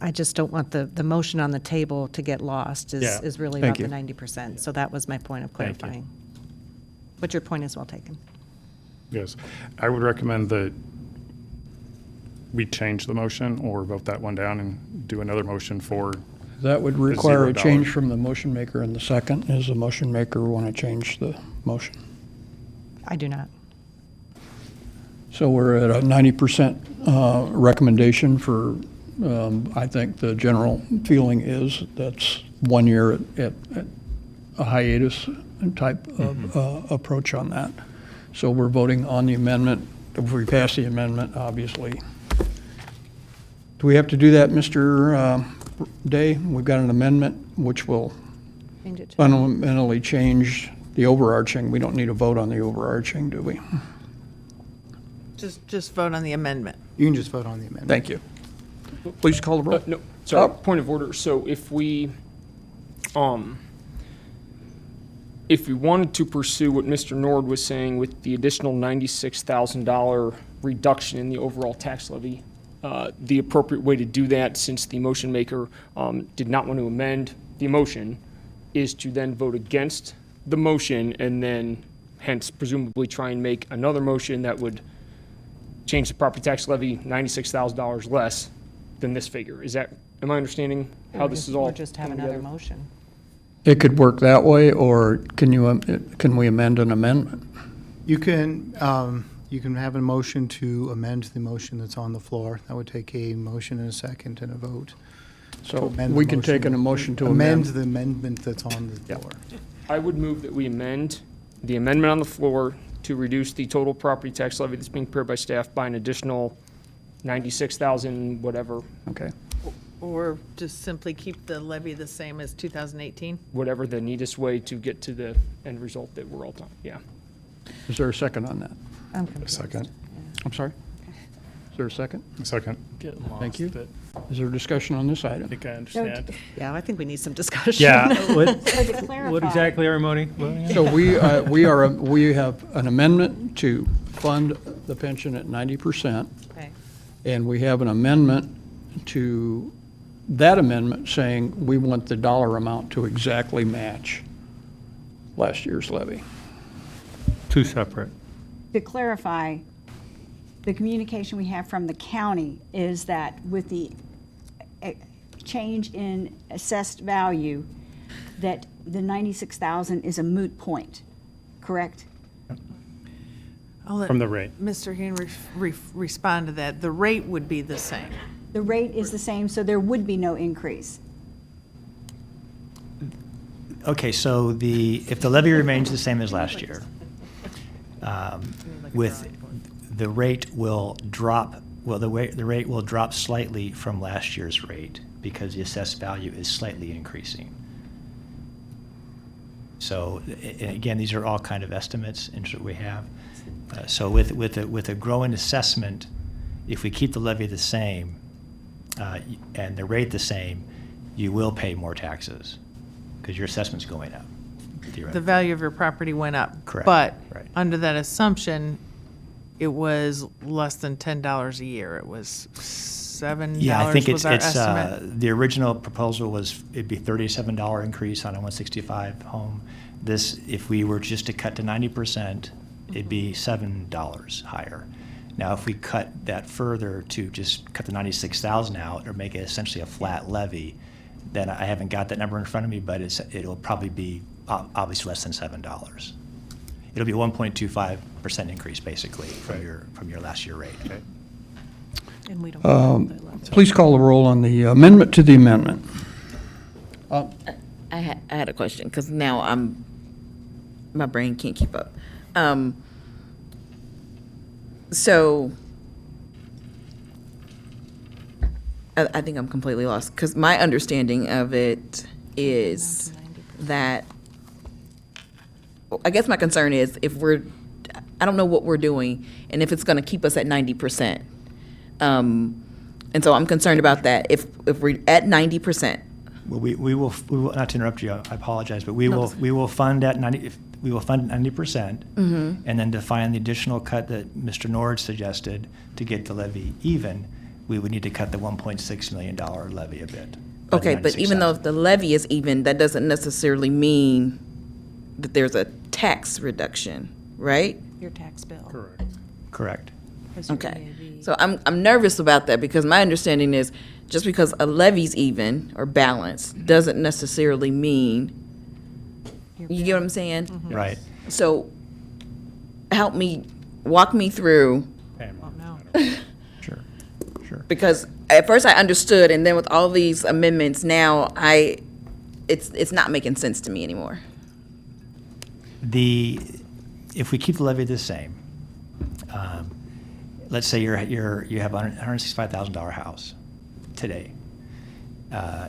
D: I just don't want the motion on the table to get lost
C: Yeah.
D: is really
B: Thank
D: about the
B: you.
D: 90%. So that was my point of
J: Thank you.
D: clarifying. But your point is well taken.
C: Yes. I would recommend that we change the motion or vote that one down and do another motion for,
B: That would require a
C: $0.
B: change from the motion maker in the second. Does the motion maker want to change the motion?
D: I do not.
B: So we're at a 90% recommendation for, I think the general feeling is that's 1 year at a hiatus type of approach on that. So we're voting on the amendment. If we pass the amendment, obviously. Do we have to do that, Mr. Day? We've got an amendment which will
D: Change it to
B: fundamentally change the overarching, we don't need a vote on the overarching, do we?
G: Just vote on the amendment.
A: You can just vote on the amendment.
B: Thank you. Please call the roll.
F: No, sorry,
B: Oh.
F: point of order. So if we wanted to pursue what Mr. Nord was saying with the additional $96,000 reduction in the overall tax levy, the appropriate way to do that, since the motion maker did not want to amend the motion, is to then vote against the motion and then hence presumably try and make another motion that would change the property tax levy $96,000 less than this figure. Am I understanding how this is all
D: Or just have
F: coming
D: another
F: together?
D: motion.
B: It could work that way, or can we amend an amendment?
A: You can have a motion to amend the motion that's on the floor. That would take a motion and a second and a vote.
B: So
A: amend the
B: we can take a motion to amend.
A: the amendment that's on the
B: Yep.
A: floor.
F: I would move that we amend the amendment on the floor to reduce the total property tax levy that's being prepared by staff by an additional 96,000 whatever,
B: Okay.
G: Or just simply keep the levy the same as 2018?
F: whatever the neatest way to get to the end result that we're all done. Yeah.
B: Is there a second on that?
D: I'm confused.
C: Second.
B: I'm sorry? Is there a second?
C: Second.
J: Getting
B: Thank
J: lost,
B: you.
J: but
B: Is there discussion on this
J: I
B: item?
J: think I understand.
D: Yeah, I think we need some discussion.
J: Yeah, what,
H: So to clarify.
J: what exactly are we voting?
B: So we have an amendment to fund the pension at 90%,
D: Okay.
B: and we have an amendment to that amendment saying we want the dollar amount to exactly match last year's levy.
J: Two separate.
H: To clarify, the communication we have from the county is that with the change in assessed value, that the 96,000 is a moot point, correct?
G: I'll let
J: From the rate.
G: Mr. Henry respond to that. The rate would be the same.
H: The rate is the same, so there would be no increase.
I: Okay, so if the levy remains the same as last year, the rate will drop, the rate will drop slightly from last year's rate because the assessed value is slightly increasing. So, and again, these are all kind of estimates that we have. So with a growing assessment, if we keep the levy the same and the rate the same, you will pay more taxes because your assessment's going up.
G: The value of your property went up.
I: Correct,
G: But
I: right.
G: under that assumption, it was less than $10 a year. It was $7
I: Yeah, I think
G: was
I: it's
G: our estimate.
I: the original proposal was, it'd be $37 increase on a 165 home. This, if we were just to cut to 90%, it'd be $7 higher. Now, if we cut that further to just cut the 96,000 out or make it essentially a flat levy, then I haven't got that number in front of me, but it'll probably be obviously less than $7. It'll be a 1.25% increase basically from your last year rate.
D: And we don't. know the level.
B: Please call the roll on the amendment to the amendment.
K: I had a question, because now my brain can't keep up. So, I think I'm completely lost, because my understanding of it is that, I guess my concern is I don't know what we're doing, and if it's gonna keep us at 90%. And so I'm concerned about that. If we're at 90%,
I: Well, we will, not to interrupt you, I apologize, but we will fund at 90%. And then to find the additional cut that Mr. Nord suggested to get the levy even, we would need to cut the $1.6 million levy a bit. by the
K: okay, but even though
I: 96,000.
K: the levy is even, that doesn't necessarily mean that there's a tax reduction, right?
D: Your tax bill.
C: Correct.
I: Correct.
D: Because your
K: Okay,
D: EAV.
K: so I'm nervous about that, because my understanding is just because a levy's even or balanced doesn't necessarily mean,
D: Your
K: you
D: bill.
K: get what I'm saying?
I: Right.
K: So walk me through,
D: Oh, no.
I: Sure.
K: because at first I understood, and then with all these amendments now, it's not making sense to me anymore.
I: If we keep the levy the same, let's say you have a $165,000 house today.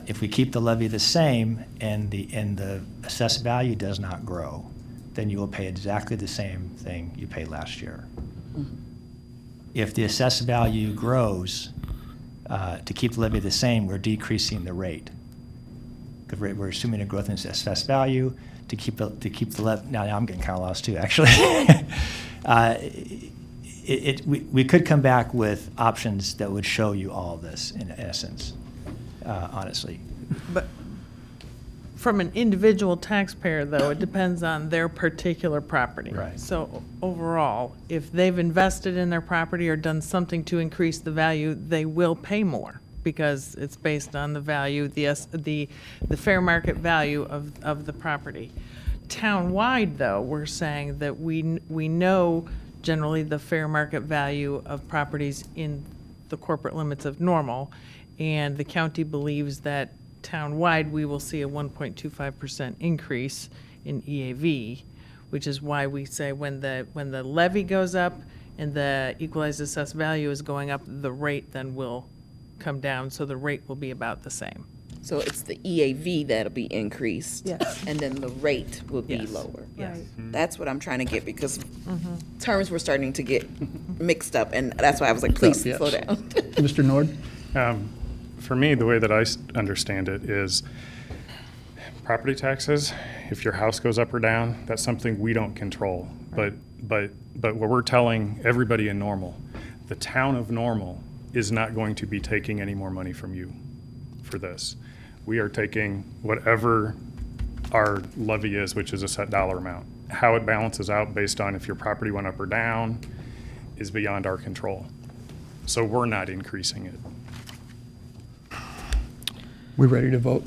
I: If we keep the levy the same and the assessed value does not grow, then you will pay exactly the same thing you paid last year. If the assessed value grows, to keep the levy the same, we're decreasing the rate. We're assuming a growth in assessed value to keep the levy. Now I'm getting kind of lost too, actually. We could come back with options that would show you all of this in essence, honestly.
G: But from an individual taxpayer, though, it depends on their particular property.
I: Right.
G: So overall, if they've invested in their property or done something to increase the value, they will pay more because it's based on the value, the fair market value of the property. Townwide, though, we're saying that we know generally the fair market value of properties in the corporate limits of normal, and the county believes that townwide, we will see a 1.25% increase in EAV, which is why we say when the levy goes up and the equalized assessed value is going up, the rate then will come down, so the rate will be about the same.
K: So it's the EAV that'll be increased.
G: Yes.
K: And then the rate will be
G: Yes.
K: lower.
G: Yes.
K: That's what I'm trying to get because terms were starting to get mixed up, and that's why I was like, please
B: Yes.
K: slow down.
B: Mr. Nord?
C: For me, the way that I understand it is property taxes, if your house goes up or down, that's something we don't control. But what we're telling everybody in Normal, the town of Normal is not going to be taking any more money from you for this. We are taking whatever our levy is, which is a set dollar amount. How it balances out based on if your property went up or down is beyond our control. So we're not increasing it.
B: We ready to vote?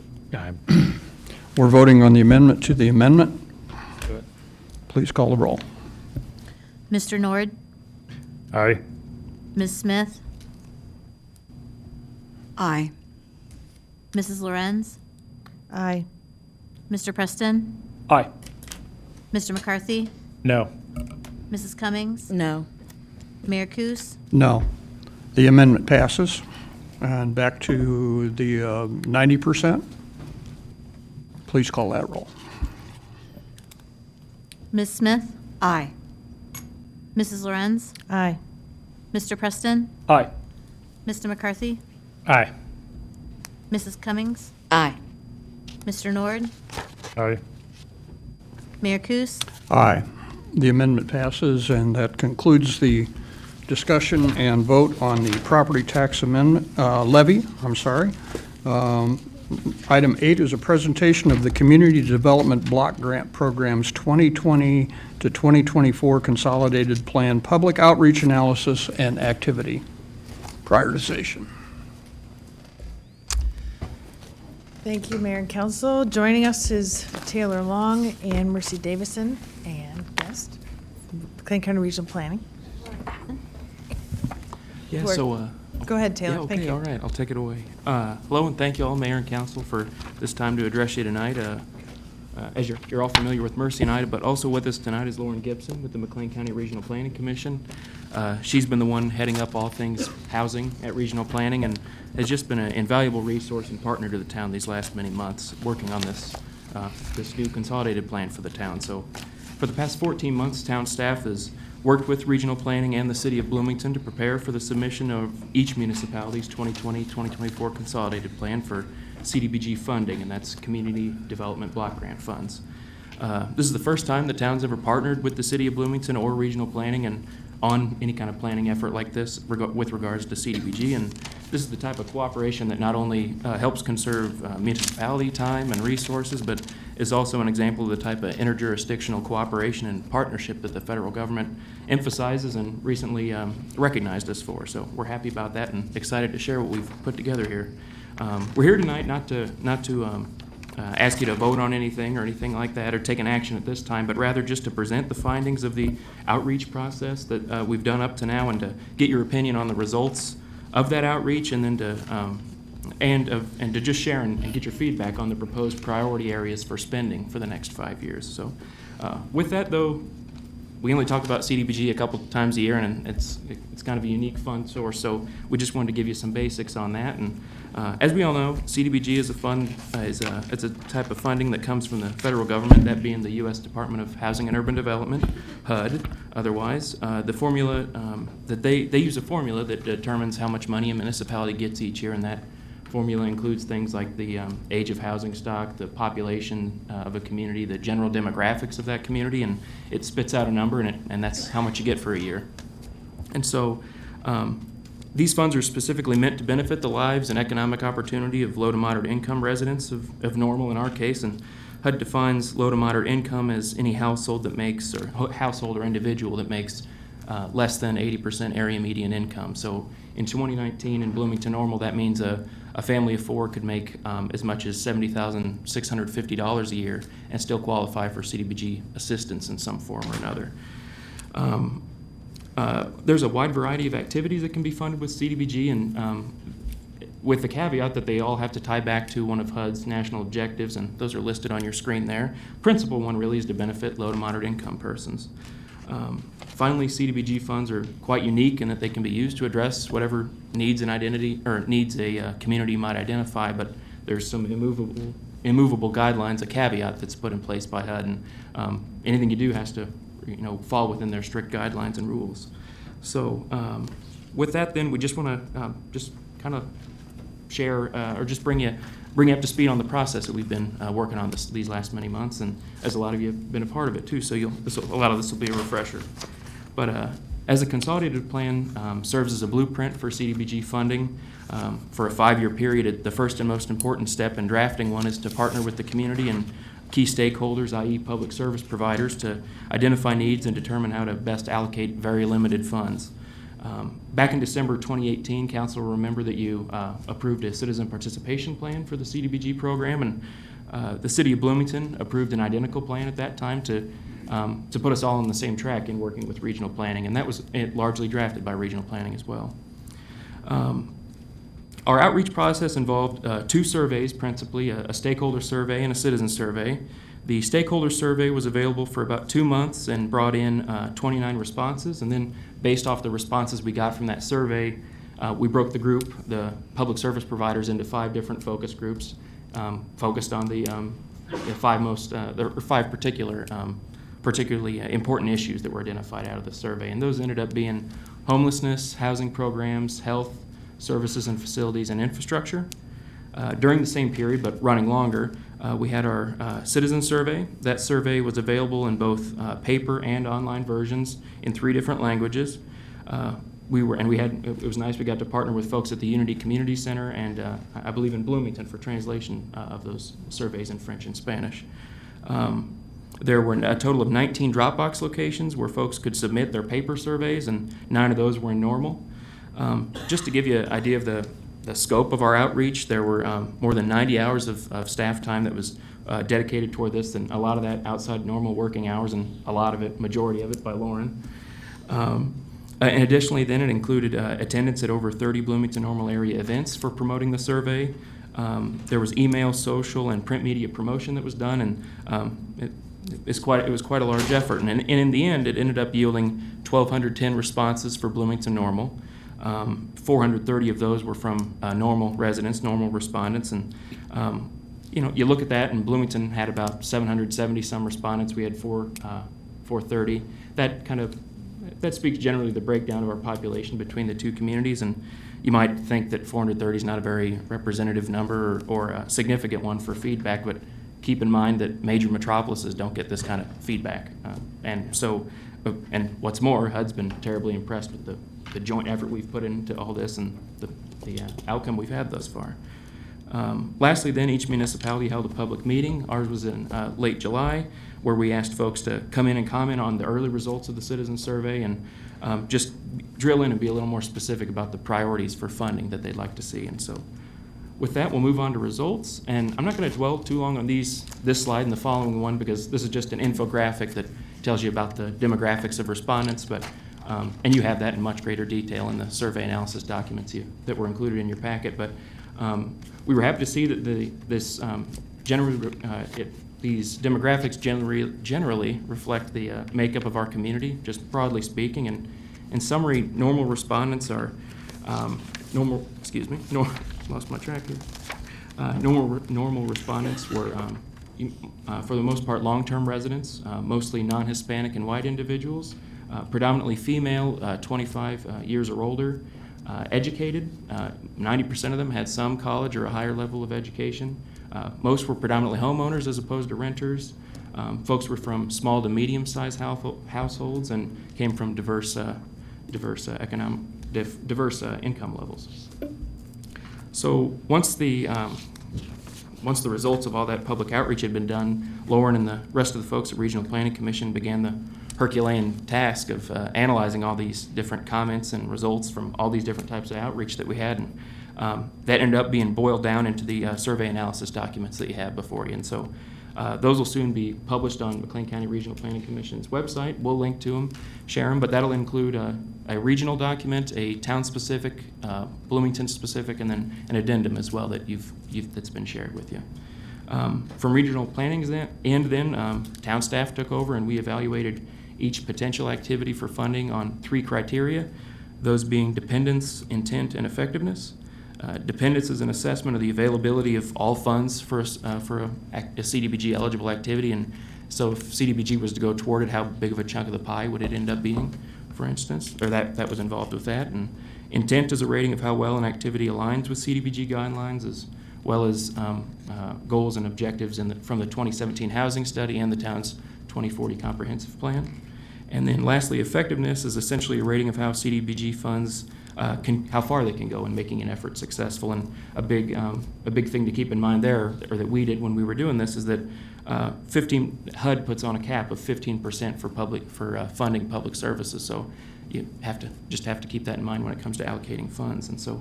B: We're voting on the amendment to the amendment. Please call the roll.
E: Mr. Nord,
C: Aye.
E: Ms. Smith,
H: Aye.
E: Mrs. Lorenz,
D: Aye.
E: Mr. Preston,
F: Aye.
E: Mr. McCarthy,
C: No.
E: Mrs. Cummings,
K: No.
E: Mayor Kus,
B: No. The amendment passes. And back to the 90%. Please call that roll.
E: Ms. Smith,
H: Aye.
E: Mrs. Lorenz,
D: Aye.
E: Mr. Preston,
F: Aye.
E: Mr. McCarthy,
C: Aye.
E: Mrs. Cummings,
K: Aye.
E: Mr. Nord,
C: Aye.
E: Mayor Kus.
B: Aye. The amendment passes, and that concludes the discussion and vote on the property tax amendment, levy, I'm sorry. Item 8 is a presentation of the Community Development Block Grant Program's 2020 to 2024 Consolidated Plan Public Outreach Analysis and Activity Prioritization.
G: Thank you, Mayor and Council. Joining us is Taylor Long and Mercy Davison and guest, Clayton County Regional Planning.
L: Yeah,
G: Who are-
L: so,
G: Go ahead, Taylor.
L: yeah,
G: Thank
L: okay,
G: you.
L: all right, I'll take it away. Hello, and thank you all, Mayor and Council, for this time to address you tonight. As you're all familiar with Mercy and I, but also with us tonight is Lauren Gibson with the McLean County Regional Planning Commission. She's been the one heading up all things housing at Regional Planning and has just been an invaluable resource and partner to the town these last many months, working on this new consolidated plan for the town. So for the past 14 months, town staff has worked with Regional Planning and the City of Bloomington to prepare for the submission of each municipality's 2020-2024 consolidated plan for CDBG funding, and that's Community Development Block Grant Funds. This is the first time the town's ever partnered with the City of Bloomington or Regional Planning and on any kind of planning effort like this with regards to CDBG, and this is the type of cooperation that not only helps conserve municipality time and resources, but is also an example of the type of interjurisdictional cooperation and partnership that the federal government emphasizes and recently recognized us for. So we're happy about that and excited to share what we've put together here. We're here tonight not to ask you to vote on anything or anything like that or take an action at this time, but rather just to present the findings of the outreach process that we've done up to now and to get your opinion on the results of that outreach, and then to just share and get your feedback on the proposed priority areas for spending for the next 5 years. So with that, though, we only talk about CDBG a couple times a year, and it's kind of a unique fund source, so we just wanted to give you some basics on that. And as we all know, CDBG is a fund, it's a type of funding that comes from the federal government, that being the U.S. Department of Housing and Urban Development, HUD, otherwise. The formula, that they use a formula that determines how much money a municipality gets each year, and that formula includes things like the age of housing stock, the population of a community, the general demographics of that community, and it spits out a number, and that's how much you get for a year. And so these funds are specifically meant to benefit the lives and economic opportunity of low to moderate income residents of Normal in our case, and HUD defines low to moderate income as any household that makes, or household or individual that makes less than 80% area median income. So in 2019 in Bloomington Normal, that means a family of four could make as much as $70,650 a year and still qualify for CDBG assistance in some form or another. There's a wide variety of activities that can be funded with CDBG, and with the caveat that they all have to tie back to one of HUD's national objectives, and those are listed on your screen there. Principal one really is to benefit low to moderate income persons. Finally, CDBG funds are quite unique in that they can be used to address whatever needs an identity or needs a community might identify, but there's some immovable guidelines, a caveat that's put in place by HUD, and anything you do has to fall within their strict guidelines and rules. So with that, then we just want to just kind of share or just bring you up to speed on the process that we've been working on these last many months, and as a lot of you have been a part of it too, so a lot of this will be a refresher. But as a consolidated plan serves as a blueprint for CDBG funding for a 5-year period, the first and most important step in drafting one is to partner with the community and key stakeholders, i.e. public service providers, to identify needs and determine how to best allocate very limited funds. Back in December 2018, Council will remember that you approved a citizen participation plan for the CDBG program, and the City of Bloomington approved an identical plan at that time to put us all on the same track in working with regional planning, and that was largely drafted by regional planning as well. Our outreach process involved 2 surveys principally, a stakeholder survey and a citizen survey. The stakeholder survey was available for about 2 months and brought in 29 responses, and then based off the responses we got from that survey, we broke the group, the public service providers, into 5 different focus groups, focused on the 5 particularly important issues that were identified out of the survey, and those ended up being homelessness, housing programs, health, services and facilities, and infrastructure. During the same period, but running longer, we had our citizen survey. That survey was available in both paper and online versions in 3 different languages. It was nice, we got to partner with folks at the Unity Community Center and I believe in Bloomington for translation of those surveys in French and Spanish. There were a total of 19 Dropbox locations where folks could submit their paper surveys, and 9 of those were in Normal. Just to give you an idea of the scope of our outreach, there were more than 90 hours of staff time that was dedicated toward this, and a lot of that outside normal working hours, and a lot of it, majority of it, by Lauren. And additionally, then, it included attendance at over 30 Bloomington Normal area events for promoting the survey. There was email, social, and print media promotion that was done, and it was quite a large effort. And in the end, it ended up yielding 1,210 responses for Bloomington Normal. 430 of those were from Normal residents, Normal respondents, and you look at that, and Bloomington had about 770 some respondents. We had 430. That speaks generally to the breakdown of our population between the 2 communities, and you might think that 430 is not a very representative number or a significant one for feedback, but keep in mind that major metropolises don't get this kind of feedback, and what's more, HUD's been terribly impressed with the joint effort we've put into all this and the outcome we've had thus far. Lastly, then, each municipality held a public meeting. Ours was in late July, where we asked folks to come in and comment on the early results of the citizen survey and just drill in and be a little more specific about the priorities for funding that they'd like to see. And so with that, we'll move on to results. And I'm not going to dwell too long on this slide and the following one, because this is just an infographic that tells you about the demographics of respondents, but and you have that in much greater detail in the survey analysis documents that were included in your packet. But we were happy to see that this generally These demographics generally reflect the makeup of our community, just broadly speaking. And in summary, normal respondents are lost my track here. Normal respondents were, for the most part, long-term residents, mostly non-Hispanic and white individuals, predominantly female, 25 years or older, educated. 90% of them had some college or a higher level of education. Most were predominantly homeowners as opposed to renters. Folks were from small to medium-sized households and came from diverse income levels. So once the results of all that public outreach had been done, Lauren and the rest of the folks at Regional Planning Commission began the Herculean task of analyzing all these different comments and results from all these different types of outreach that we had. And that ended up being boiled down into the survey analysis documents that you have before you. And so those will soon be published on McLean County Regional Planning Commission's website. We'll link to them, share them, but that'll include a regional document, a town-specific, Bloomington-specific, and then an addendum as well that that's been shared with you. From regional planning's end then, town staff took over and we evaluated each potential activity for funding on 3 criteria, those being dependence, intent, and effectiveness. Dependence is an assessment of the availability of all funds for a CDBG eligible activity, and so if CDBG was to go toward it, how big of a chunk of the pie would it end up being, for instance, or that was involved with that. And intent is a rating of how well an activity aligns with CDBG guidelines, as well as goals and objectives from the 2017 housing study and the town's 2040 comprehensive plan. And then lastly, effectiveness is essentially a rating of how CDBG funds how far they can go in making an effort successful. And a big thing to keep in mind there, or that we did when we were doing this, is that HUD puts on a cap of 15% for funding public services. So you have to keep that in mind when it comes to allocating funds. And so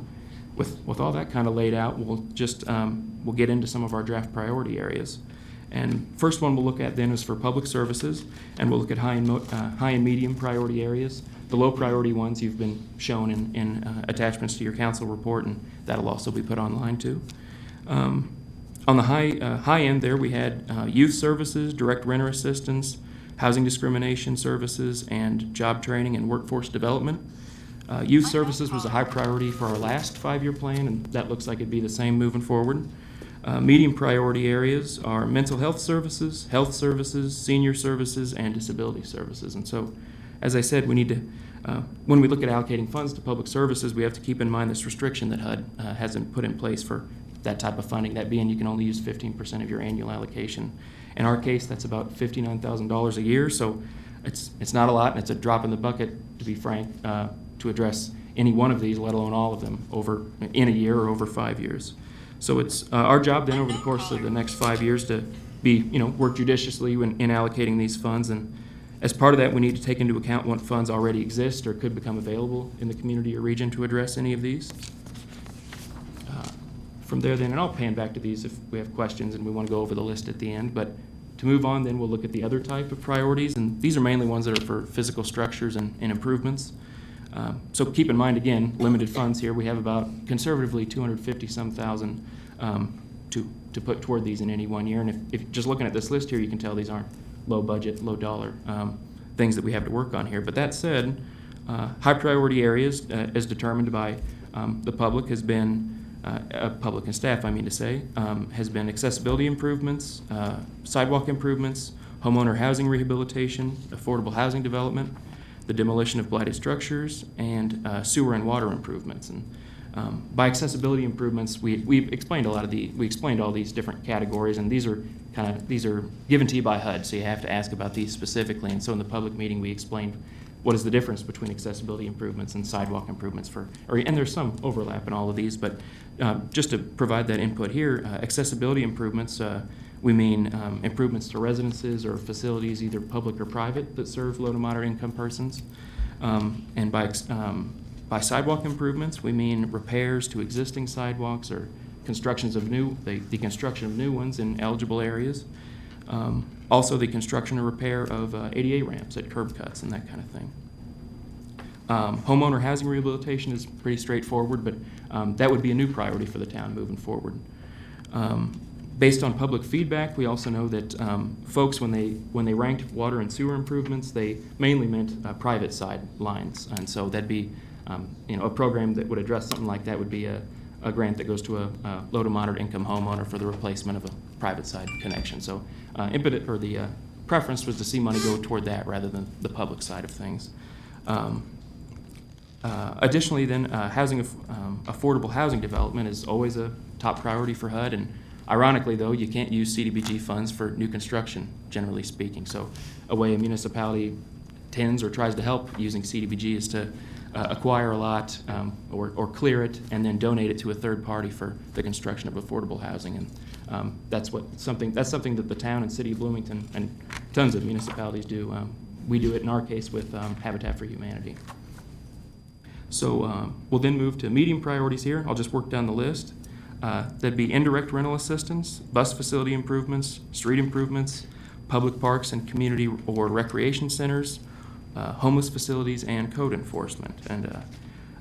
L: with all that kind of laid out, we'll get into some of our draft priority areas. And first one we'll look at then is for public services, and we'll look at high and medium priority areas. The low priority ones you've been shown in attachments to your council report, and that'll also be put online too. On the high end there, we had youth services, direct renter assistance, housing discrimination services, and job training and workforce development. Youth services was a high priority for our last 5-year plan, and that looks like it'd be the same moving forward. Medium priority areas are mental health services, senior services, and disability services. And so, as I said, we need to, when we look at allocating funds to public services, we have to keep in mind this restriction that HUD hasn't put in place for that type of funding, that being you can only use 15% of your annual allocation. In our case, that's about $59,000 a year, so it's not a lot, and it's a drop in the bucket, to be frank, to address any one of these, let alone all of them, in a year or over 5 years. So it's our job then over the course of the next 5 years to work judiciously in allocating these funds. And as part of that, we need to take into account what funds already exist or could become available in the community or region to address any of these. From there then, and I'll pan back to these if we have questions and we want to go over the list at the end, but to move on then, we'll look at the other type of priorities, and these are mainly ones that are for physical structures and improvements. So keep in mind, again, limited funds here. We have about conservatively 250-some thousand to put toward these in any 1 year. And if just looking at this list here, you can tell these aren't low budget, low dollar things that we have to work on here. But that said, high priority areas as determined by the public has been, public and staff, I mean to say, has been accessibility improvements, sidewalk improvements, homeowner housing rehabilitation, affordable housing development, the demolition of blighted structures, and sewer and water improvements. And by accessibility improvements, we've explained we explained all these different categories, and these are given to you by HUD, so you have to ask about these specifically. And so in the public meeting, we explained what is the difference between accessibility improvements and sidewalk improvements and there's some overlap in all of these, but just to provide that input here, accessibility improvements, we mean improvements to residences or facilities, either public or private, that serve low to moderate income persons. And by sidewalk improvements, we mean repairs to existing sidewalks or construction of new ones in eligible areas. Also, the construction or repair of ADA ramps at curb cuts and that kind of thing. Homeowner housing rehabilitation is pretty straightforward, but that would be a new priority for the town moving forward. Based on public feedback, we also know that folks, when they ranked water and sewer improvements, they mainly meant private side lines. And so that'd be a program that would address something like that would be a grant that goes to a low to moderate income homeowner for the replacement of a private side connection. So the preference was to see money go toward that rather than the public side of things. Additionally, then, affordable housing development is always a top priority for HUD. And ironically, though, you can't use CDBG funds for new construction, generally speaking. So a way a municipality tends or tries to help using CDBG is to acquire a lot or clear it and then donate it to a third party for the construction of affordable housing. And that's something that the town and city of Bloomington and tons of municipalities do. We do it in our case with Habitat for Humanity. So we'll then move to medium priorities here. I'll just work down the list. That'd be indirect rental assistance, bus facility improvements, street improvements, public parks and community or recreation centers, homeless facilities, and code enforcement. And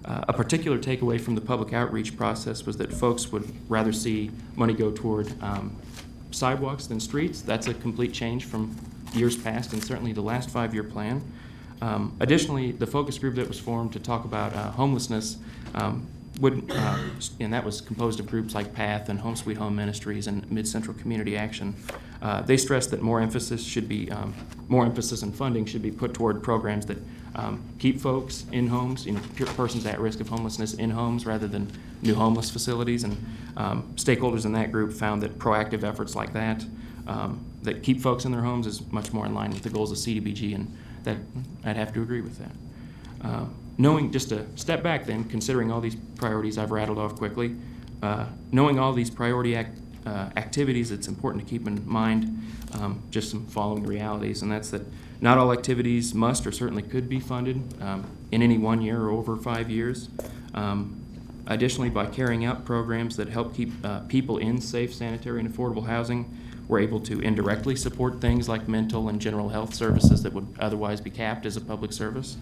L: a particular takeaway from the public outreach process was that folks would rather see money go toward sidewalks than streets. That's a complete change from years past and certainly the last 5-year plan. Additionally, the focus group that was formed to talk about homelessness and that was composed of groups like PATH and Home Sweet Home Ministries and Mid-Central Community Action. They stressed that more emphasis and funding should be put toward programs that keep folks in homes, persons at risk of homelessness in homes rather than new homeless facilities. And stakeholders in that group found that proactive efforts like that keep folks in their homes is much more in line with the goals of CDBG, and that I'd have to agree with that. Knowing, just to step back then, considering all these priorities I've rattled off quickly, knowing all these priority activities, it's important to keep in mind just some following realities, and that's that not all activities must or certainly could be funded in any 1 year or over 5 years. Additionally, by carrying out programs that help keep people in safe, sanitary, and affordable housing, we're able to indirectly support things like mental and general health services that would otherwise be capped as a public service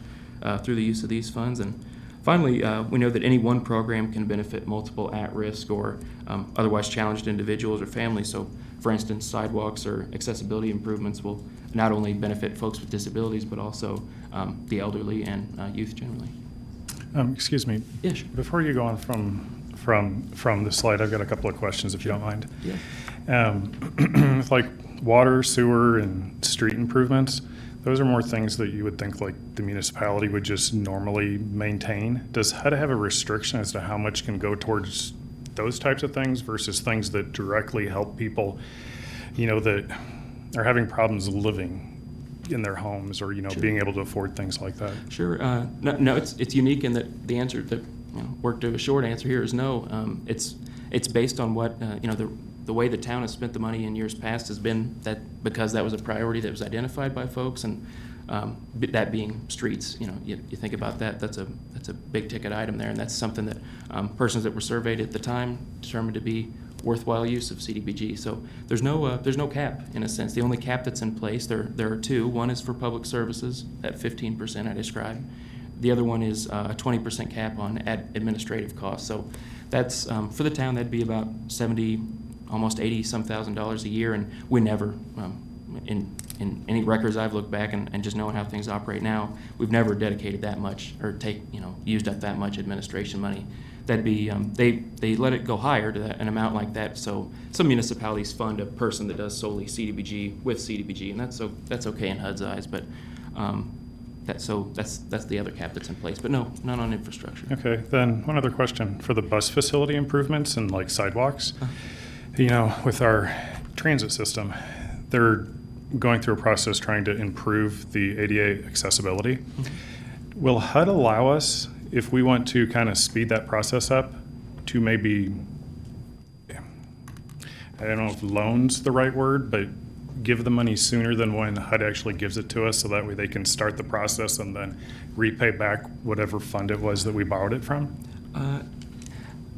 L: through the use of these funds. And finally, we know that any one program can benefit multiple at-risk or otherwise challenged individuals or families. So, for instance, sidewalks or accessibility improvements will not only benefit folks with disabilities, but also the elderly and youth generally.
C: Excuse me.
L: Yeah, sure.
C: Before you go on from the slide, I've got a couple of questions, if you don't mind.
L: Yeah.
C: With like water, sewer, and street improvements, those are more things that you would think like the municipality would just normally maintain. Does HUD have a restriction as to how much can go towards those types of things versus things that directly help people, that are having problems living in their homes or,
L: Sure.
C: being able to afford things like that?
L: Sure. No, it's unique in that the answer that work to a short answer here is no. It's based on what the way the town has spent the money in years past has been that because that was a priority that was identified by folks, and that being streets. You think about that. That's a big ticket item there, and that's something that persons that were surveyed at the time determined to be worthwhile use of CDBG. So there's no cap in a sense. The only cap that's in place, there are two. One is for public services, that 15% I described. The other one is a 20% cap on administrative costs. So that's for the town, that'd be about 70, almost 80 some $1,000s a year, and we never in any records I've looked back and just knowing how things operate now, we've never dedicated that much or used up that much administration money. That'd be they let it go higher to an amount like that. So some municipalities fund a person that does solely CDBG with CDBG, and that's okay in HUD's eyes. But that's the other cap that's in place. But no, not on infrastructure.
C: Okay, then one other question for the bus facility improvements and like sidewalks. With our transit system, they're going through a process trying to improve the ADA accessibility. Mm-hmm. Will HUD allow us, if we want to kind of speed that process up, to maybe, I don't know if loan's the right word, but give the money sooner than when HUD actually gives it to us, so that way they can start the process and then repay back whatever fund it was that we borrowed it from?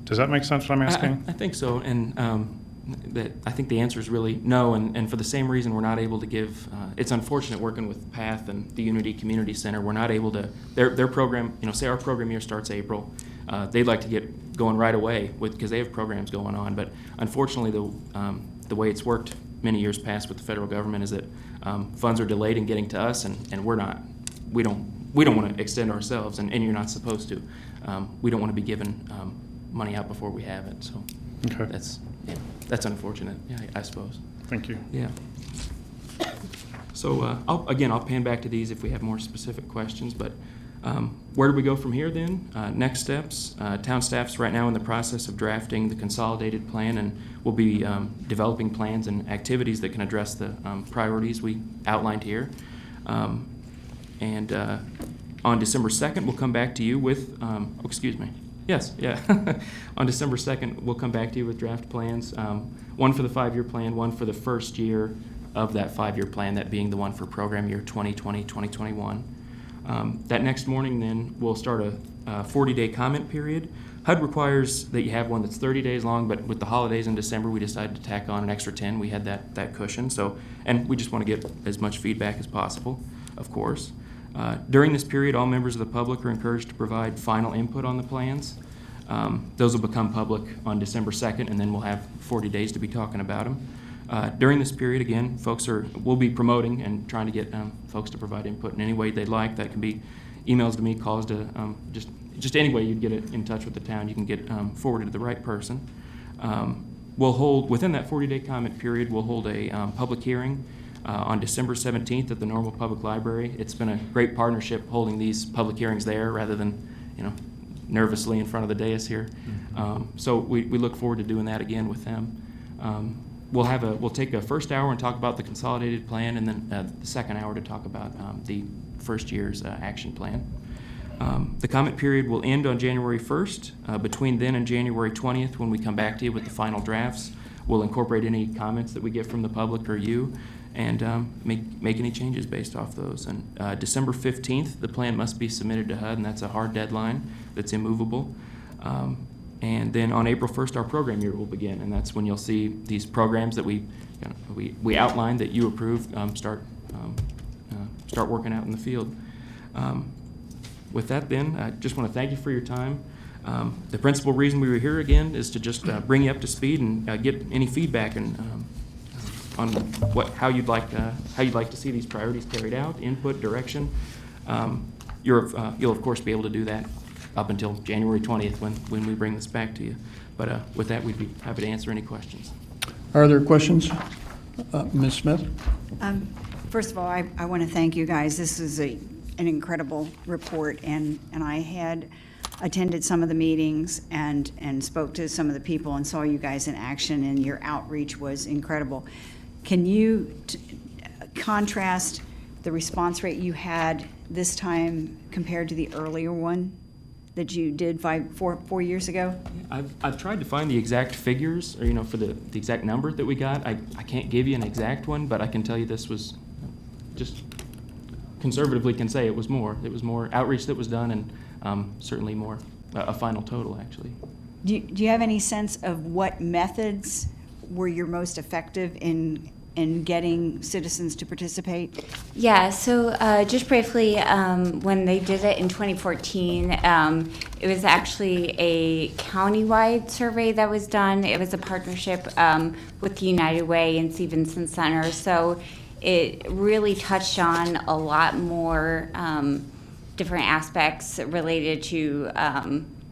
C: Does that make sense what I'm asking?
L: I think so, and I think the answer is really no, and for the same reason we're not able to give, it's unfortunate working with PATH and the Unity Community Center, we're not able to, their program, say our program year starts April, they'd like to get going right away because they have programs going on, but unfortunately the way it's worked many years past with the federal government is that funds are delayed in getting to us, and we don't want to extend ourselves, and you're not supposed to. We don't want to be giving money out before we have it, so
C: Okay.
L: that's unfortunate, yeah, I suppose.
C: Thank you.
L: Yeah. So I'll pan back to these if we have more specific questions, but where do we go from here then? Next steps, town staff's right now in the process of drafting the consolidated plan, and we'll be developing plans and activities that can address the priorities we outlined here. And on December 2nd, we'll come back to you with, Yes, yeah. On December 2nd, we'll come back to you with draft plans, one for the 5-year plan, one for the first year of that 5-year plan, that being the one for program year 2020, 2021. That next morning, then, we'll start a 40-day comment period. HUD requires that you have one that's 30 days long, but with the holidays in December, we decided to tack on an extra 10. We had that cushion, and we just want to get as much feedback as possible, of course. During this period, all members of the public are encouraged to provide final input on the plans. Those will become public on December 2nd, and then we'll have 40 days to be talking about them. During this period, again, we'll be promoting and trying to get folks to provide input in any way they'd like. That can be emails to me, calls to just any way you'd get it in touch with the town. You can get forwarded to the right person. We'll hold, within that 40-day comment period, we'll hold a public hearing on December 17th at the Normal Public Library. It's been a great partnership holding these public hearings there rather than, nervously in front of the dais here. So we look forward to doing that again with them. We'll take a first hour and talk about the consolidated plan, and then the second hour to talk about the first year's action plan. The comment period will end on January 1st. Between then and January 20th, when we come back to you with the final drafts, we'll incorporate any comments that we get from the public or you, and make any changes based off those. And December 15th, the plan must be submitted to HUD, and that's a hard deadline that's immovable. And then on April 1st, our program year will begin, and that's when you'll see these programs that we outlined, that you approved, start working out in the field. With that, then, I just want to thank you for your time. The principal reason we were here again is to just bring you up to speed and get any feedback on how you'd like to see these priorities carried out, input, direction. You'll of course be able to do that up until January 20th when we bring this back to you. But with that, we'd be happy to answer any questions.
B: Are there questions? Ms. Smith?
H: First of all, I want to thank you guys. This is an incredible report, and I had attended some of the meetings and spoke to some of the people and saw you guys in action, and your outreach was incredible. Can you contrast the response rate you had this time compared to the earlier one that you did 4 years ago?
L: I've tried to find the exact figures, or for the exact number that we got. I can't give you an exact one, but I can tell you this was just conservatively can say it was more. It was more outreach that was done, and certainly more a final total, actually.
H: Do you have any sense of what methods were your most effective in getting citizens to participate?
M: Yeah, so just briefly, when they did it in 2014, it was actually a countywide survey that was done. It was a partnership with the United Way and Stevenson Center. So it really touched on a lot more different aspects related to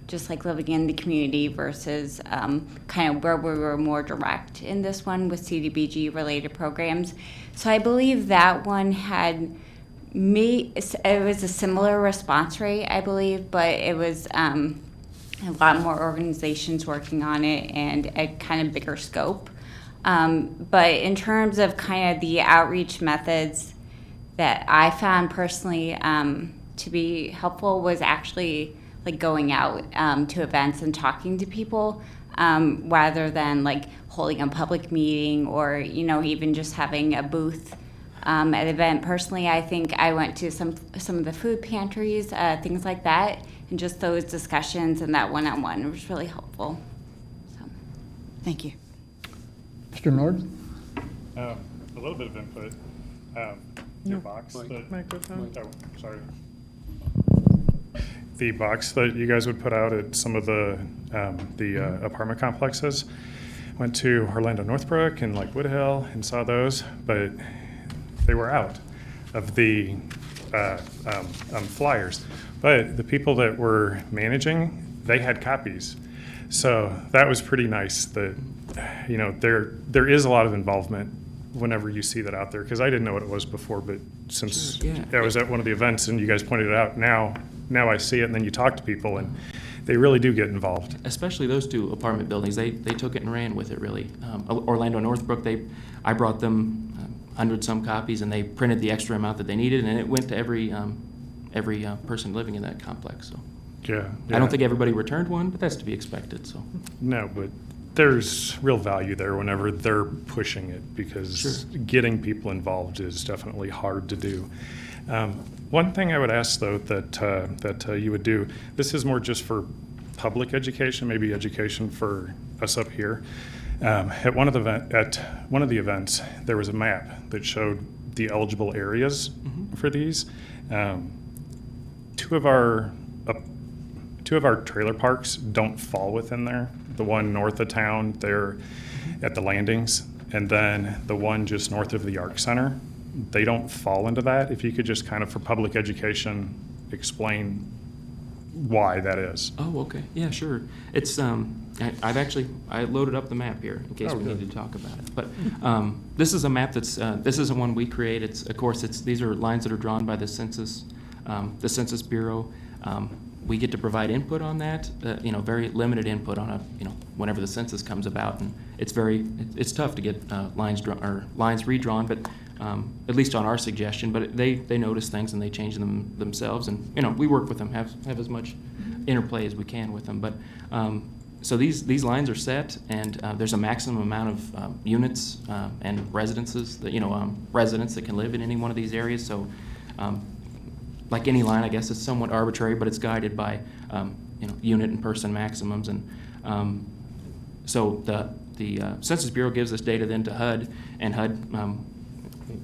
M: just like living in the community versus kind of where we were more direct in this one with CDBG related programs. So I believe that one had it was a similar response rate, I believe, but it was a lot more organizations working on it and a kind of bigger scope. But in terms of kind of the outreach methods that I found personally to be helpful was actually like going out to events and talking to people rather than like holding a public meeting or, even just having a booth at an event. Personally, I think I went to some of the food pantries, things like that, and just those discussions and that one-on-one was really helpful. So,
H: thank you.
B: Mr. Nord?
C: A little bit of input. Your box.
G: Microphone.
C: Oh, sorry. The box that you guys would put out at some of the apartment complexes. went to Orlando Northbrook and like Woodhill and saw those, but they were out of the flyers. But the people that were managing, they had copies. So that was pretty nice that, you know, there is a lot of involvement whenever you see that out there, because I didn't know what it was before, but since
L: Sure, yeah.
C: I was at one of the events and you guys pointed it out, now I see it, and then you talk to people and they really do get involved.
L: Especially those two apartment buildings, they took it and ran with it, really. Orlando Northbrook, I brought them 100-some copies, and they printed the extra amount that they needed, and it went to every person living in that complex, so.
C: Yeah.
L: I don't think everybody returned one, but that's to be expected, so.
C: No, but there's real value there whenever they're pushing it, because
L: Sure.
C: getting people involved is definitely hard to do. One thing I would ask, though, that you would do, this is more just for public education, maybe education for us up here. At one of the events, there was a map that showed the eligible areas for these. Two of our trailer parks don't fall within there. The one north of town, there at the landings, and then the one just north of the Arc Center, they don't fall into that. If you could just kind of, for public education, explain why that is.
L: Oh, okay. Yeah, sure. It's, I loaded up the map here in case we need to talk about it. But this is a map this isn't one we create. These are lines that are drawn by the Census Bureau. We get to provide input on that, very limited input on whenever the census comes about. And it's tough to get lines redrawn, but at least on our suggestion, but they notice things and they change them themselves. And, we work with them, have as much interplay as we can with them. But, so these lines are set, and there's a maximum amount of units and residences residents that can live in any one of these areas. So, like any line, I guess it's somewhat arbitrary, but it's guided by unit and person maximums. And so the Census Bureau gives this data then to HUD, and HUD,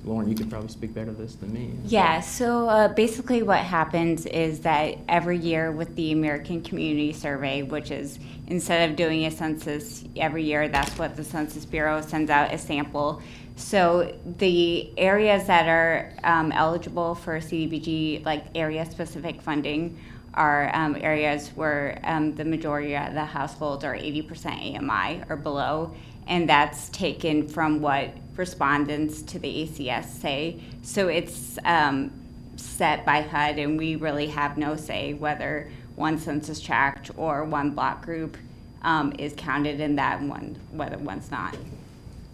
L: Lauren, you could probably speak better to this than me.
M: Yeah, so basically what happens is that every year with the American Community Survey, which is instead of doing a census every year, that's what the Census Bureau sends out a sample. So the areas that are eligible for CDBG, like area-specific funding, are areas where the majority of the households are 80% AMI or below, and that's taken from what respondents to the ACS say. So it's set by HUD, and we really have no say whether one census tract or one block group is counted in that one, whether one's not.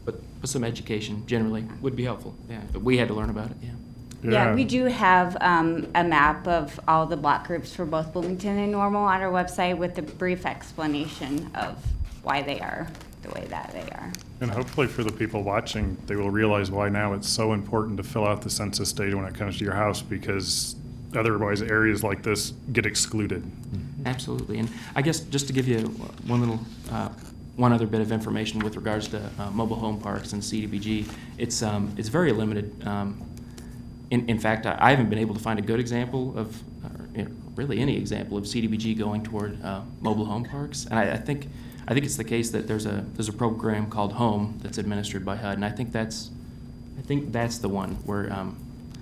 L: But some education generally would be helpful. Yeah, but we had to learn about it. Yeah.
M: Yeah, we do have a map of all the block groups for both Bloomington and Normal on our website with a brief explanation of why they are the way that they are.
C: And hopefully for the people watching, they will realize why now it's so important to fill out the census data when it comes to your house, because otherwise areas like this get excluded.
L: Absolutely. And I guess just to give you one other bit of information with regards to mobile home parks and CDBG, it's very limited. In fact, I haven't been able to find a good example of, really any example of CDBG going toward mobile home parks. And I think it's the case that there's a program called Home that's administered by HUD, and I think that's the one where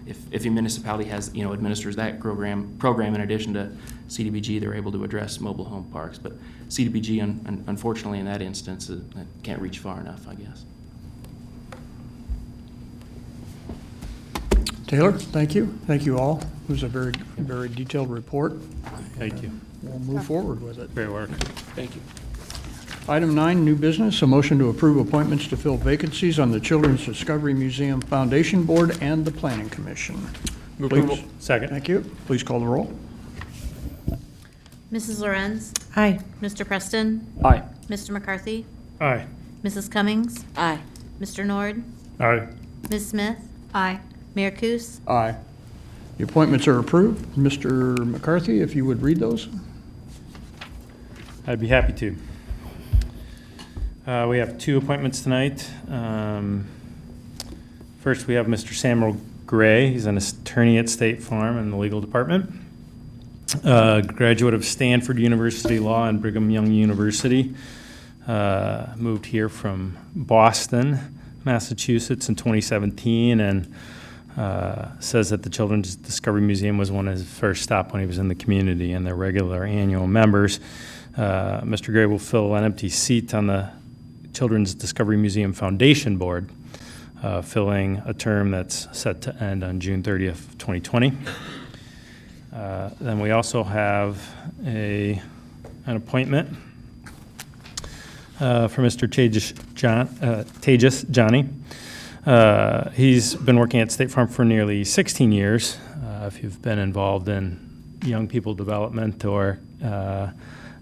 L: if a municipality has administers that program in addition to CDBG, they're able to address mobile home parks. But CDBG, unfortunately, in that instance, can't reach far enough, I guess.
B: Taylor, thank you. Thank you all. It was a very, very detailed report.
J: Thank you.
B: We'll move forward with it.
J: Great work.
L: Thank you.
B: Item 9, new business, a motion to approve appointments to fill vacancies on the Children's Discovery Museum Foundation Board and the Planning Commission.
J: Move
B: Please.
J: approval. Second.
B: Thank you. Please call the roll.
E: Mrs. Lorenz?
D: Aye.
E: Mr. Preston?
F: Aye.
E: Mr. McCarthy?
J: Aye.
E: Mrs. Cummings?
K: Aye.
E: Mr. Nord?
C: Aye.
E: Ms. Smith? Aye. Mayor Kus?
B: Aye. The appointments are approved. Mr. McCarthy, if you would read those.
J: I'd be happy to. We have 2 appointments tonight. First, we have Mr. Samuel Gray. He's an attorney at State Farm in the legal department. Graduate of Stanford University Law and Brigham Young University. moved here from Boston, Massachusetts in 2017, and says that the Children's Discovery Museum was one of his first stops when he was in the community, and they're regular annual members. Mr. Gray will fill an empty seat on the Children's Discovery Museum Foundation Board, filling a term that's set to end on June 30th, 2020. Then we also have an appointment for Mr. Tejas Johnny. He's been working at State Farm for nearly 16 years. If you've been involved in young people development or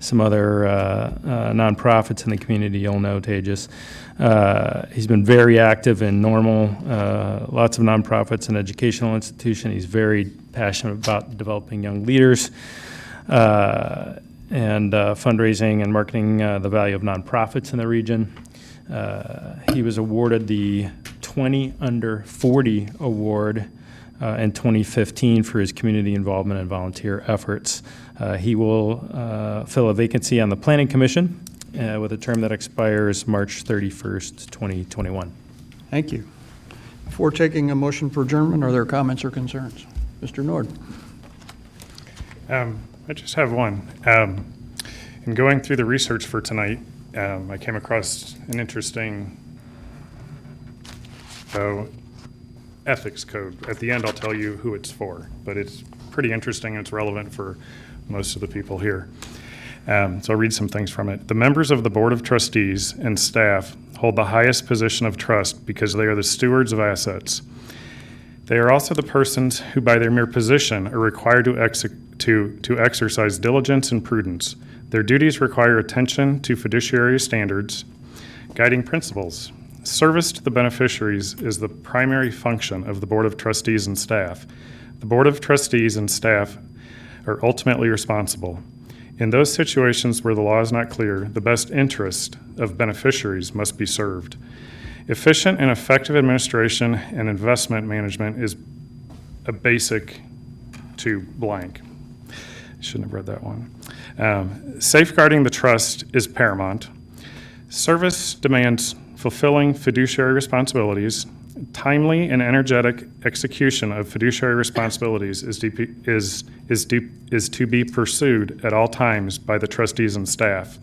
J: some other nonprofits in the community, you'll know Tejas. He's been very active in Normal, lots of nonprofits and educational institutions. He's very passionate about developing young leaders and fundraising and marketing the value of nonprofits in the region. He was awarded the 20 Under 40 Award in 2015 for his community involvement and volunteer efforts. He will fill a vacancy on the Planning Commission with a term that expires March 31st, 2021.
B: Thank you. Before taking a motion for adjournment, are there comments or concerns? Mr. Nord.
C: I just have one. In going through the research for tonight, I came across an interesting ethics code. At the end, I'll tell you who it's for, but it's pretty interesting and it's relevant for most of the people here. So I'll read some things from it. The members of the Board of Trustees and staff hold the highest position of trust because they are the stewards of assets. They are also the persons who, by their mere position, are required to exercise diligence and prudence. Their duties require attention to fiduciary standards, guiding principles. Service to the beneficiaries is the primary function of the Board of Trustees and staff. The Board of Trustees and staff are ultimately responsible. In those situations where the law is not clear, the best interest of beneficiaries must be served. Efficient and effective administration and investment management is a basic to blank. Shouldn't have read that one. Safeguarding the trust is paramount. Service demands fulfilling fiduciary responsibilities. Timely and energetic execution of fiduciary responsibilities is to be pursued at all times by the trustees and staff.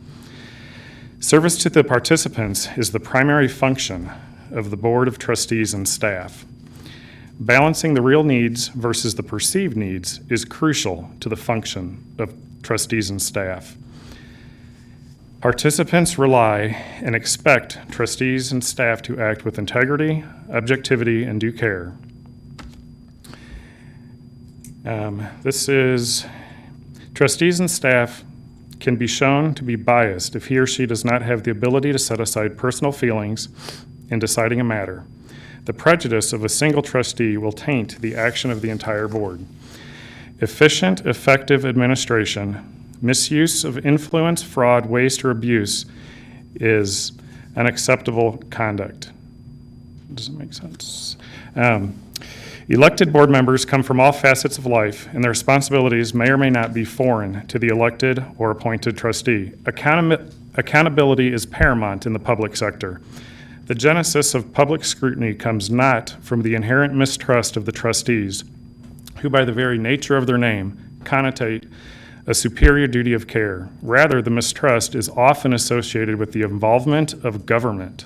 C: Service to the participants is the primary function of the Board of Trustees and staff. Balancing the real needs versus the perceived needs is crucial to the function of trustees and staff. Participants rely and expect trustees and staff to act with integrity, objectivity, and due care. Trustees and staff can be shown to be biased if he or she does not have the ability to set aside personal feelings in deciding a matter. The prejudice of a single trustee will taint the action of the entire board. Efficient, effective administration, misuse of influence, fraud, waste, or abuse is unacceptable conduct. Does it make sense? Elected board members come from all facets of life, and their responsibilities may or may not be foreign to the elected or appointed trustee. Accountability is paramount in the public sector. The genesis of public scrutiny comes not from the inherent mistrust of the trustees, who by the very nature of their name connotate a superior duty of care. Rather, the mistrust is often associated with the involvement of government.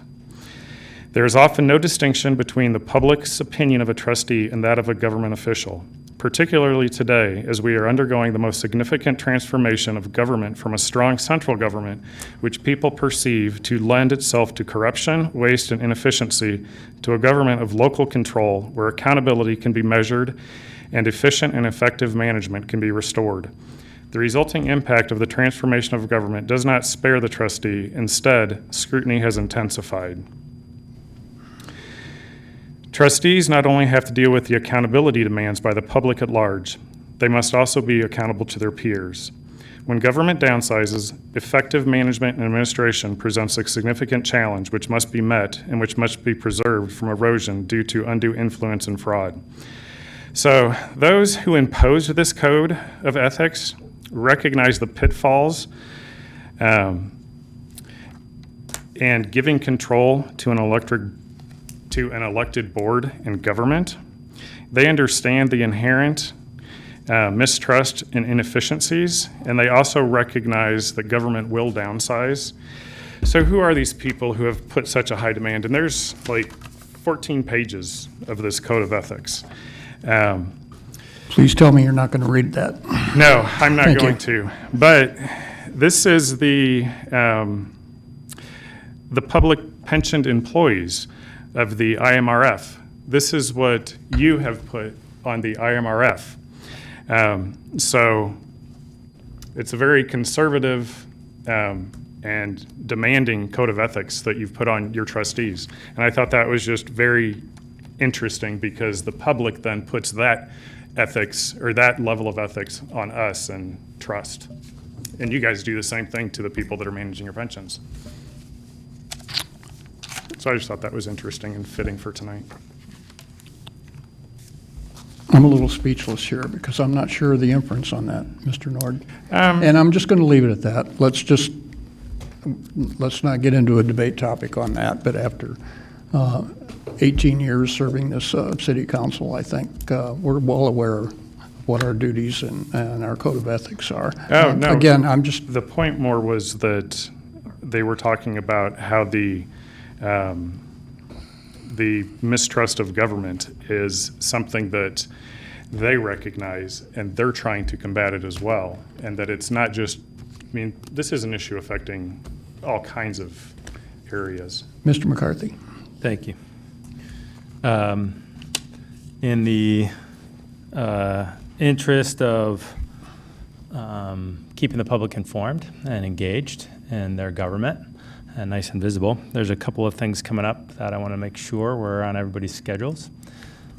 C: There is often no distinction between the public's opinion of a trustee and that of a government official, particularly today as we are undergoing the most significant transformation of government from a strong central government, which people perceive to lend itself to corruption, waste, and inefficiency, to a government of local control where accountability can be measured and efficient and effective management can be restored. The resulting impact of the transformation of government does not spare the trustee. Instead, scrutiny has intensified. Trustees not only have to deal with the accountability demands by the public at large, they must also be accountable to their peers. When government downsizes, effective management and administration presents a significant challenge which must be met and which must be preserved from erosion due to undue influence and fraud. So those who imposed this code of ethics recognize the pitfalls and giving control to an elected board and government. They understand the inherent mistrust and inefficiencies, and they also recognize that government will downsize. So who are these people who have put such a high demand? And there's like 14 pages of this code of ethics.
B: Please tell me you're not going to read that.
C: No, I'm not
B: Thank
C: going
B: you.
C: to. But this is the public pensioned employees of the IMRF. This is what you have put on the IMRF. So it's a very conservative and demanding code of ethics that you've put on your trustees. And I thought that was just very interesting because the public then puts that ethics or that level of ethics on us and trust. And you guys do the same thing to the people that are managing your pensions. So I just thought that was interesting and fitting for tonight.
B: I'm a little speechless here because I'm not sure of the inference on that, Mr. Nord. And I'm just going to leave it at that. Let's not get into a debate topic on that, but after 18 years serving this city council, I think we're well aware of what our duties and our code of ethics are.
C: Oh, no.
B: Again, I'm just...
C: The point more was that they were talking about how the mistrust of government is something that they recognize and they're trying to combat it as well. And that it's not just, I mean, this is an issue affecting all kinds of areas.
B: Mr. McCarthy.
J: Thank you. In the interest of keeping the public informed and engaged in their government and nice and visible, there's a couple of things coming up that I want to make sure we're on everybody's schedules.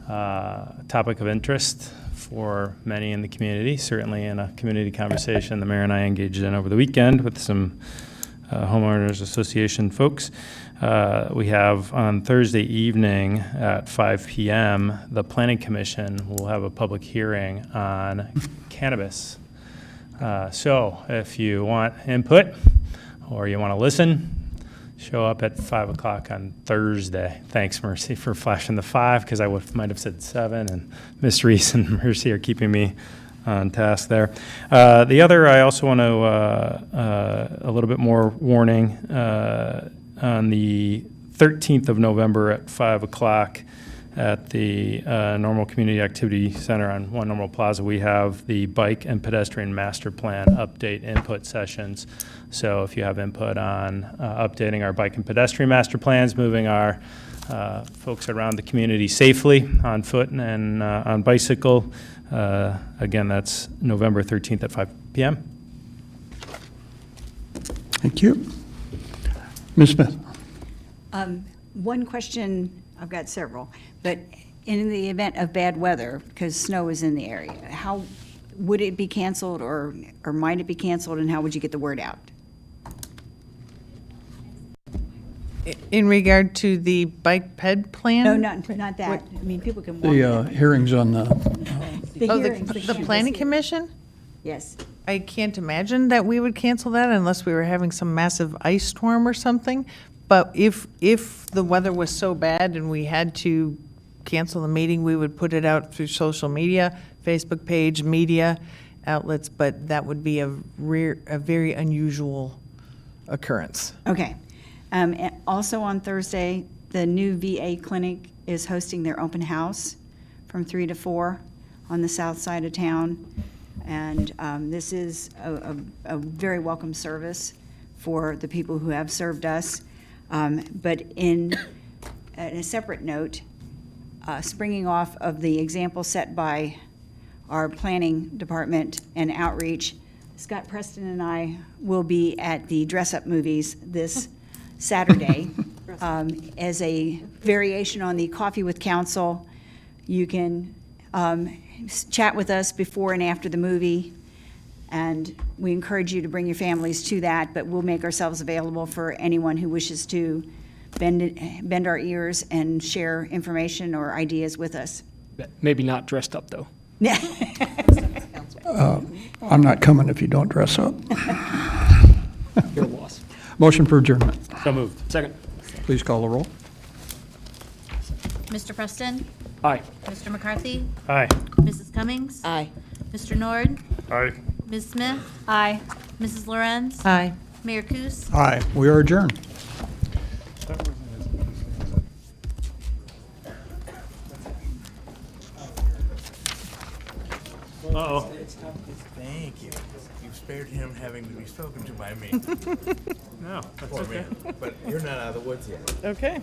J: Topic of interest for many in the community, certainly in a community conversation the mayor and I engaged in over the weekend with some homeowners association folks. We have on Thursday evening at 5 p.m., the Planning Commission will have a public hearing on cannabis. So if you want input or you want to listen, show up at 5 o'clock on Thursday. Thanks, Mercy, for flashing the 5, because I might have said 7, and Miss Reese and Mercy are keeping me on task there. The other, I also want to, a little bit more warning, on the 13th of November at 5 o'clock at the Normal Community Activity Center on One Normal Plaza, we have the Bike and Pedestrian Master Plan update input sessions. So if you have input on updating our bike and pedestrian master plans, moving our folks around the community safely on foot and on bicycle, again, that's November 13th at 5 p.m.
B: Thank you. Ms. Smith.
H: One question, I've got several, but in the event of bad weather, because snow is in the area, how would it be canceled or might it be canceled, and how would you get the word out?
G: In regard to the bike ped plan?
H: No, not that. I mean, people can walk.
B: The hearings on the...
G: The planning commission?
H: Yes.
G: I can't imagine that we would cancel that unless we were having some massive ice storm or something. But if the weather was so bad and we had to cancel the meeting, we would put it out through social media, Facebook page, media outlets, but that would be a very unusual occurrence.
H: Okay. And also on Thursday, the new VA clinic is hosting their open house from 3 to 4 on the south side of town. And this is a very welcome service for the people who have served us. But in a separate note, springing off of the example set by our planning department and outreach, Scott Preston and I will be at the dress-up movies this Saturday as a variation on the Coffee with Council. You can chat with us before and after the movie, and we encourage you to bring your families to that, but we'll make ourselves available for anyone who wishes to bend our ears and share information or ideas with us.
F: Maybe not dressed up, though.
B: I'm not coming if you don't dress up.
F: Your loss.
B: Motion for adjournment.
F: So moved. Second.
B: Please call the roll.
E: Mr. Preston?
F: Aye.
E: Mr. McCarthy?
J: Aye.
E: Mrs. Cummings?
K: Aye.
E: Mr. Nord?
C: Aye.
E: Ms. Smith?
G: Aye.
E: Mrs. Lorenz?
D: Aye.
E: Mayor Kus?
B: Aye. We are adjourned.
N: Thank you. You've spared him having to be spoken to by me.
F: No, that's
N: Poor man. But you're not out of the woods yet.
G: Okay.